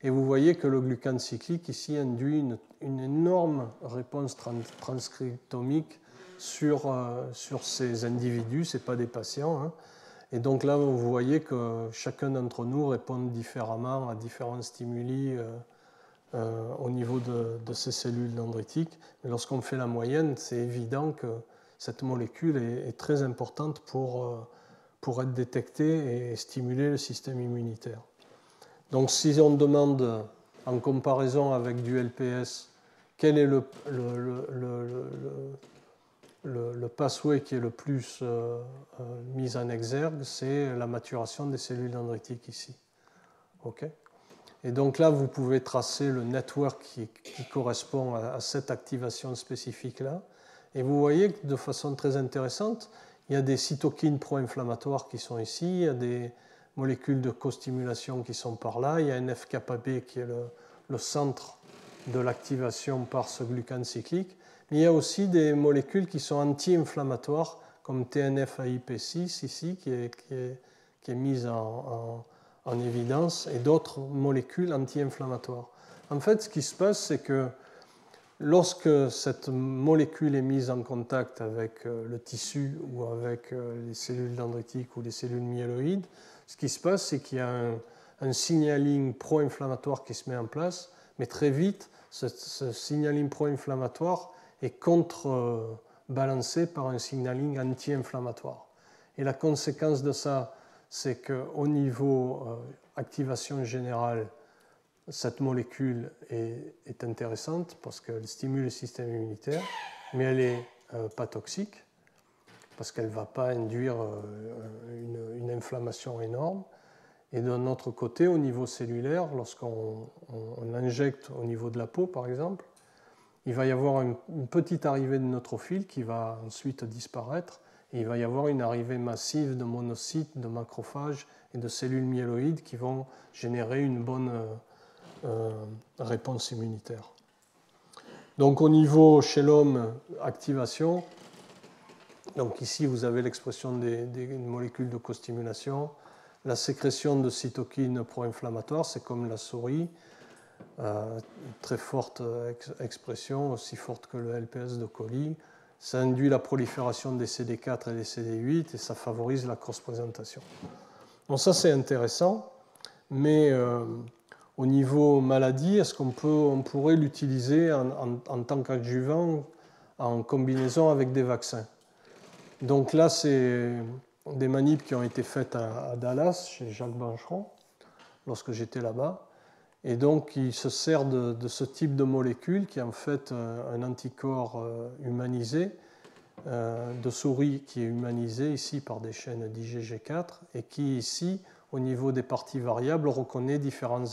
Et vous voyez que le glucane cyclique ici induit une énorme réponse transcriptomique sur ces individus, ce n'est pas des patients. Hein. Et donc là, vous voyez que chacun d'entre nous répond différemment à différents stimuli au niveau de ces cellules dendritiques. Mais lorsqu'on fait la moyenne, c'est évident que cette molécule est très importante pour être détectée et stimuler le système immunitaire. Donc, si on demande en comparaison avec du LPS, quel est le pathway qui est le plus mis en exergue, c'est la maturation des cellules dendritiques ici. Okay. Et donc là, vous pouvez tracer le network qui correspond à cette activation spécifique-là. Et vous voyez que de façon très intéressante, il y a des cytokines pro-inflammatoires qui sont ici, il y a des molécules de co-stimulation qui sont par là, il y a un FKB qui est le centre de l'activation par ce glucane cyclique, mais il y a aussi des molécules qui sont anti-inflammatoires, comme TNF-AIP6 ici, qui est mise en évidence, et d'autres molécules anti-inflammatoires. En fait, ce qui se passe, c'est que lorsque cette molécule est mise en contact avec le tissu ou avec les cellules dendritiques ou les cellules myéloïdes, ce qui se passe, c'est qu'il y a un signaling pro-inflammatoire qui se met en place, mais très vite, ce signaling pro-inflammatoire est contrebalancé par un signaling anti-inflammatoire. Et la conséquence de ça, c'est qu'au niveau activation générale, cette molécule est intéressante parce qu'elle stimule le système immunitaire, mais elle n'est pas toxique parce qu'elle ne va pas induire une inflammation énorme. Et d'un autre côté, au niveau cellulaire, lorsqu'on l'injecte au niveau de la peau, par exemple, il va y avoir une petite arrivée de neutrophils qui va ensuite disparaître, et il va y avoir une arrivée massive de monocytes, de macrophages et de cellules myéloïdes qui vont générer une bonne réponse immunitaire. Donc au niveau chez l'homme, activation, donc ici vous avez l'expression des molécules de costimulation, la sécrétion de cytokines pro-inflammatoires, c'est comme la souris, très forte expression, aussi forte que le LPS de coli. Ça induit la prolifération des CD4 et des CD8 et ça favorise la cross-présentation. Donc ça c'est intéressant, mais au niveau maladie, est-ce qu'on pourrait l'utiliser en tant qu'adjuvant en combinaison avec des vaccins? Donc là, c'est des manips qui ont été faites à Dallas, chez Jacques Bancheron, lorsque j'étais là-bas. Et donc, il se sert de ce type de molécule qui est en fait un anticorps humanisé, de souris qui est humanisé ici par des chaînes d'IgG4 et qui ici, au niveau des parties variables, reconnaît différents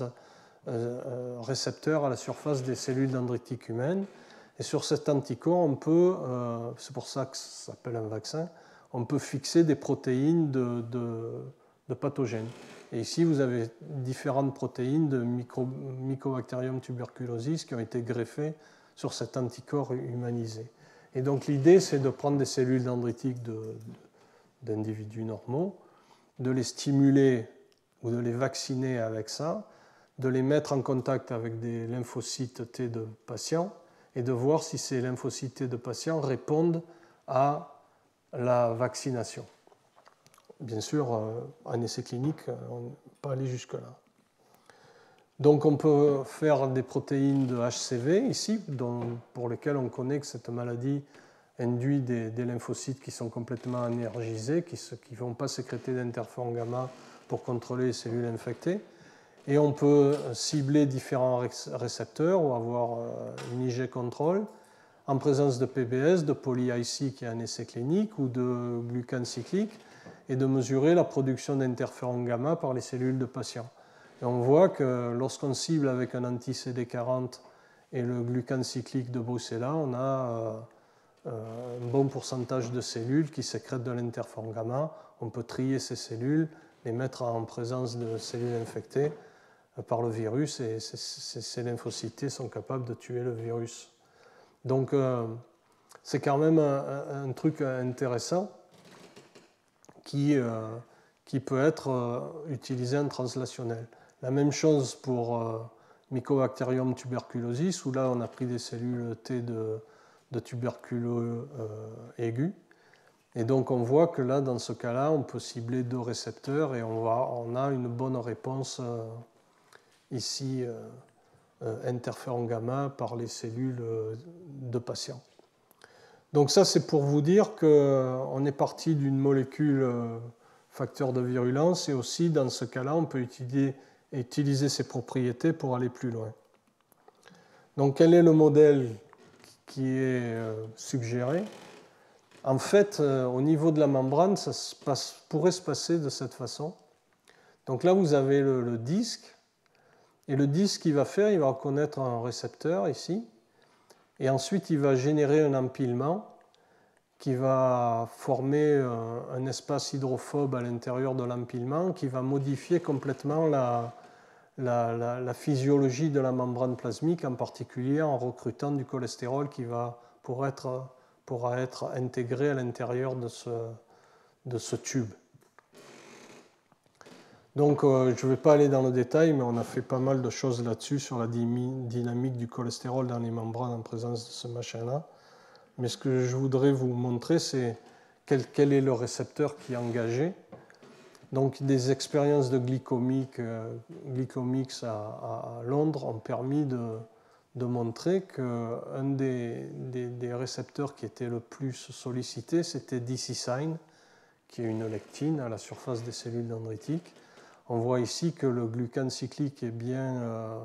récepteurs à la surface des cellules dendritiques humaines. Et sur cet anticorps, on peut, c'est pour ça que ça s'appelle un vaccin, on peut fixer des protéines de pathogènes. Et ici, vous avez différentes protéines de Mycobacterium tuberculosis qui ont été greffées sur cet anticorps humanisé. Et donc l'idée, c'est de prendre des cellules dendritiques d'individus normaux, de les stimuler ou de les vacciner avec ça, de les mettre en contact avec des lymphocytes T de patients et de voir si ces lymphocytes T de patients répondent à la vaccination. Bien sûr, en essai clinique, on n'est pas allé jusque-là. Donc on peut faire des protéines de HCV ici, pour lesquelles on connaît que cette maladie induit des lymphocytes qui sont complètement énergisés, qui ne vont pas sécréter d'interféron gamma pour contrôler les cellules infectées. Et on peut cibler différents récepteurs ou avoir une IG control en présence de PBS, de poly-IC qui est un essai clinique ou de glucane cyclique et de mesurer la production d'interféron gamma par les cellules de patients. Et on voit que lorsqu'on cible avec un anti-CD40 et le glucane cyclique de Brucella, on a un bon pourcentage de cellules qui sécrètent de l'interféron gamma. On peut trier ces cellules, les mettre en présence de cellules infectées par le virus et ces lymphocytes sont capables de tuer le virus. Donc c'est quand même un truc intéressant qui peut être utilisé en translationnel. La même chose pour Mycobacterium tuberculosis, où là on a pris des cellules T de tuberculeux aigus. Et donc on voit que là, dans ce cas-là, on peut cibler 2 récepteurs et on a une bonne réponse ici, interféron gamma par les cellules de patients. Donc ça, c'est pour vous dire qu'on est parti d'une molécule facteur de virulence et aussi, dans ce cas-là, on peut utiliser ses propriétés pour aller plus loin. Donc quel est le modèle qui est suggéré? En fait, au niveau de la membrane, ça pourrait se passer de cette façon. Donc là, vous avez le disque. Et le disque, il va reconnaître un récepteur ici. Et ensuite, il va générer un empilement qui va former un espace hydrophobe à l'intérieur de l'empilement, qui va modifier complètement la physiologie de la membrane plasmique, en particulier en recrutant du cholestérol qui pourra être intégré à l'intérieur de ce tube. Donc je ne vais pas aller dans le détail, mais on a fait pas mal de choses là-dessus, sur la dynamique du cholestérol dans les membranes en présence de ce machin-là. Mais ce que je voudrais vous montrer, c'est quel est le récepteur qui est engagé. Donc des expériences de glycomics à Londres ont permis de montrer qu'un des récepteurs qui était le plus sollicité, c'était D-cysine, qui est une lectine à la surface des cellules dendritiques. On voit ici que le glucane cyclique est bien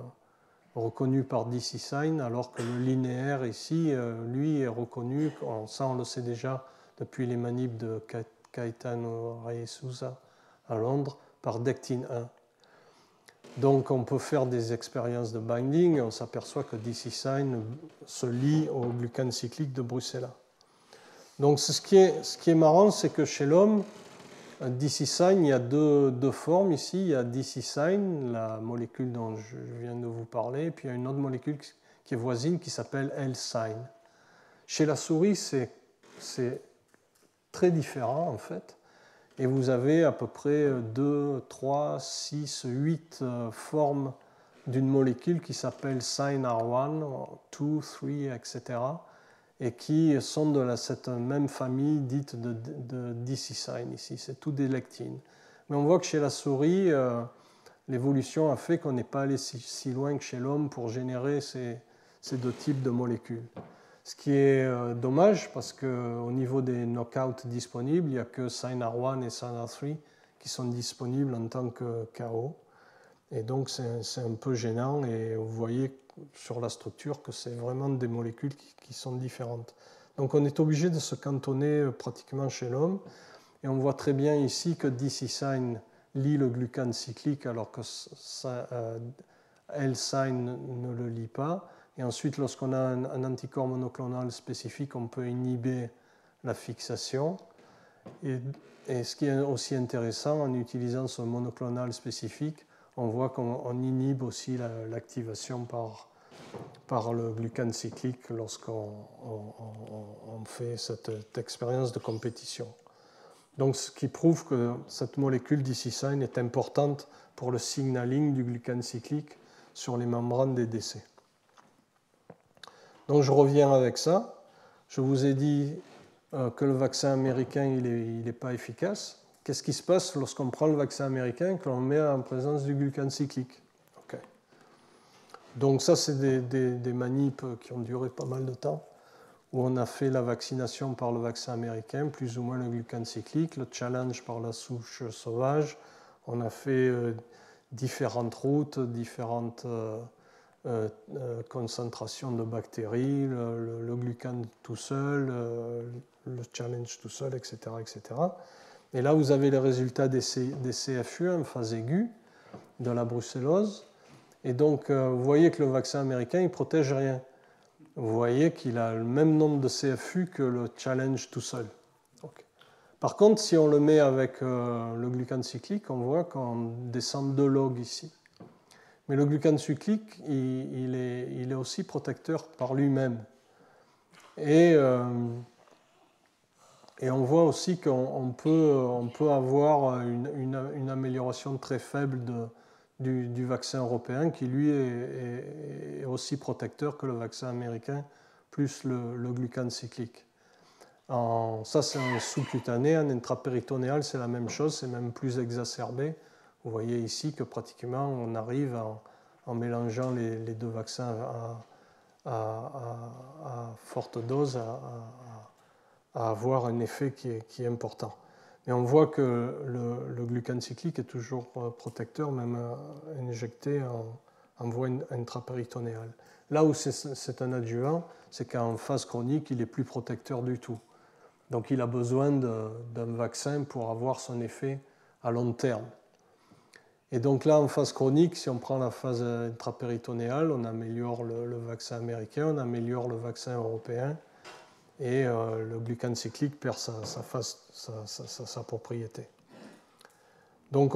reconnu par D-cysine, alors que le linéaire ici, lui, est reconnu, ça on le sait déjà depuis les manips de Caetano Reyes-Souza à Londres, par Dectine 1. Donc on peut faire des expériences de binding et on s'aperçoit que D-cysine se lie au glucane cyclique de Bruxella. Donc ce qui est marrant, c'est que chez l'homme, D-cysine, il y a deux formes ici. Il y a D-cysine, la molécule dont je viens de vous parler, et puis il y a une autre molécule qui est voisine qui s'appelle L-syne. Chez la souris, c'est très différent en fait. Et vous avez à peu près 2, 3, 6, 8 formes d'une molécule qui s'appelle SINE-R1, 2, 3, etc. et qui sont de cette même famille dite de D-cysine ici. C'est tout des lectines. Mais on voit que chez la souris, l'évolution a fait qu'on n'est pas allé si loin que chez l'homme pour générer ces deux types de molécules. Ce qui est dommage parce qu'au niveau des knockouts disponibles, il n'y a que SINE-R1 et SINE-R3 qui sont disponibles en tant que KO. Et donc c'est un peu gênant et vous voyez sur la structure que c'est vraiment des molécules qui sont différentes. Donc on est obligé de se cantonner pratiquement chez l'homme. Et on voit très bien ici que D-cysine lie le glucane cyclique alors que L-syne ne le lie pas. Et ensuite, lorsqu'on a un anticorps monoclonal spécifique, on peut inhiber la fixation. Et ce qui est aussi intéressant, en utilisant ce monoclonal spécifique, on voit qu'on inhibe aussi l'activation par le glucane cyclique lorsqu'on fait cette expérience de compétition. Donc, ce qui prouve que cette molécule D-cysine est importante pour le signaling du glucane cyclique sur les membranes des décès. Donc, je reviens avec ça. Je vous ai dit que le vaccin américain, il n'est pas efficace. Qu'est-ce qui se passe lorsqu'on prend le vaccin américain et que l'on met en présence du glucane cyclique? Okay. Donc ça, c'est des manips qui ont duré pas mal de temps, où on a fait la vaccination par le vaccin américain, plus ou moins le glucane cyclique, le challenge par la souche sauvage. On a fait différentes routes, différentes concentrations de bactéries, le glucane tout seul, le challenge tout seul, etc., etc. Et là, vous avez les résultats des CFU en phase aiguë de la brucellose. Et donc, vous voyez que le vaccin américain, il ne protège rien. Vous voyez qu'il a le même nombre de CFU que le challenge tout seul. Okay. Par contre, si on le met avec le glucane cyclique, on voit qu'on descend 2 log ici. Mais le glucane cyclique, il est aussi protecteur par lui-même. Et on voit aussi qu'on peut avoir une amélioration très faible du vaccin européen qui, lui, est aussi protecteur que le vaccin américain, plus le glucane cyclique. Ça, c'est en sous-cutané. En intrapéritonéal, c'est la même chose, c'est même plus exacerbé. Vous voyez ici que pratiquement, on arrive en mélangeant les deux vaccins à forte dose à avoir un effet qui est important. Et on voit que le glucane cyclique est toujours protecteur, même injecté en voie intrapéritonéale. Là où c'est un adjuvant, c'est qu'en phase chronique, il n'est plus protecteur du tout. Donc il a besoin d'un vaccin pour avoir son effet à long terme. Et donc là, en phase chronique, si on prend la phase intrapéritonéale, on améliore le vaccin américain, on améliore le vaccin européen. et le glucane cyclique perd sa propriété. Donc,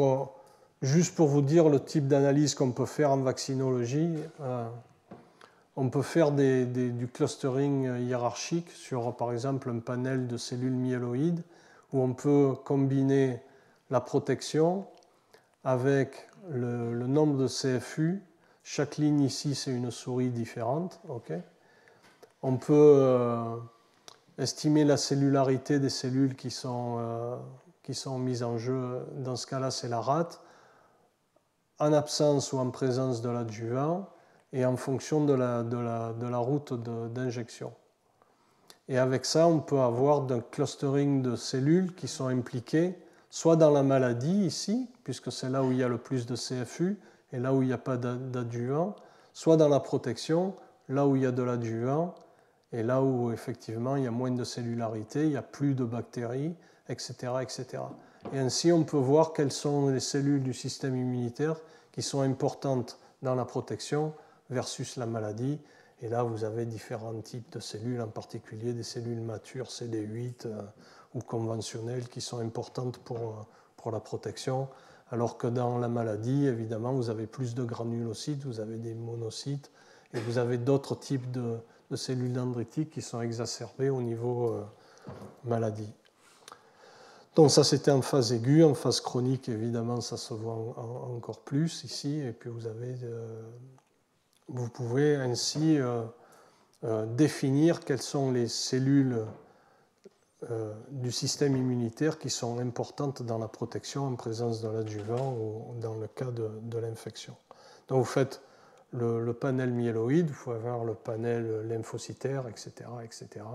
juste pour vous dire le type d'analyse qu'on peut faire en vaccinologie, on peut faire du clustering hiérarchique sur, par exemple, un panel de cellules myéloïdes où on peut combiner la protection avec le nombre de CFU. Chaque ligne ici, c'est une souris différente. Okay. On peut estimer la cellularité des cellules qui sont mises en jeu. Dans ce cas-là, c'est la rate, en absence ou en présence de l'adjuvant, et en fonction de la route d'injection. Et avec ça, on peut avoir un clustering de cellules qui sont impliquées soit dans la maladie ici, puisque c'est là où il y a le plus de CFU et là où il n'y a pas d'adjuvant, soit dans la protection, là où il y a de l'adjuvant et là où effectivement il y a moins de cellularité, il n'y a plus de bactéries, etc., etc. Et ainsi, on peut voir quelles sont les cellules du système immunitaire qui sont importantes dans la protection versus la maladie. Et là, vous avez différents types de cellules, en particulier des cellules matures CD8 ou conventionnelles qui sont importantes pour la protection, alors que dans la maladie, évidemment, vous avez plus de granulocytes, vous avez des monocytes, et vous avez d'autres types de cellules dendritiques qui sont exacerbées au niveau maladie. Donc ça, c'était en phase aiguë. En phase chronique, évidemment, ça se voit encore plus ici, et puis vous pouvez ainsi définir quelles sont les cellules du système immunitaire qui sont importantes dans la protection en présence de l'adjuvant ou dans le cas de l'infection. Donc vous faites le panel myéloïde, vous pouvez avoir le panel lymphocytaire, etc., etc.,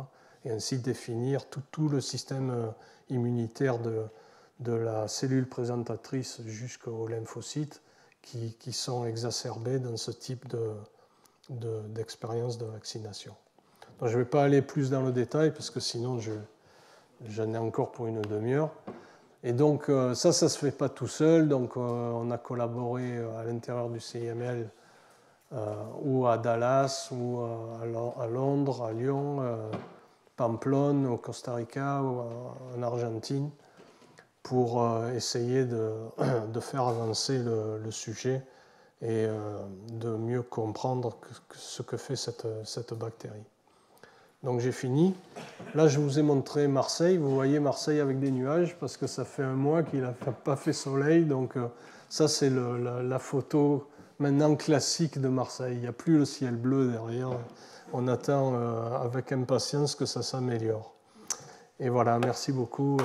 et ainsi définir tout le système immunitaire de la cellule présentatrice jusqu'aux lymphocytes qui sont exacerbés dans ce type d'expérience de vaccination. Donc, je ne vais pas aller plus dans le détail parce que sinon j'en ai encore pour une demi-heure. Et donc ça ne se fait pas tout seul. Donc on a collaboré à l'intérieur du CIML ou à Dallas, ou à Londres, à Lyon, Pamplonne, au Costa Rica, ou en Argentine, pour essayer de faire avancer le sujet et de mieux comprendre ce que fait cette bactérie. Donc j'ai fini. Là, je vous ai montré Marseille. Vous voyez Marseille avec des nuages parce que ça fait un mois qu'il n'a pas fait soleil. Donc ça, c'est la photo maintenant classique de Marseille. Il n'y a plus le ciel bleu derrière. On attend avec impatience que ça s'améliore. Et voilà, merci beaucoup.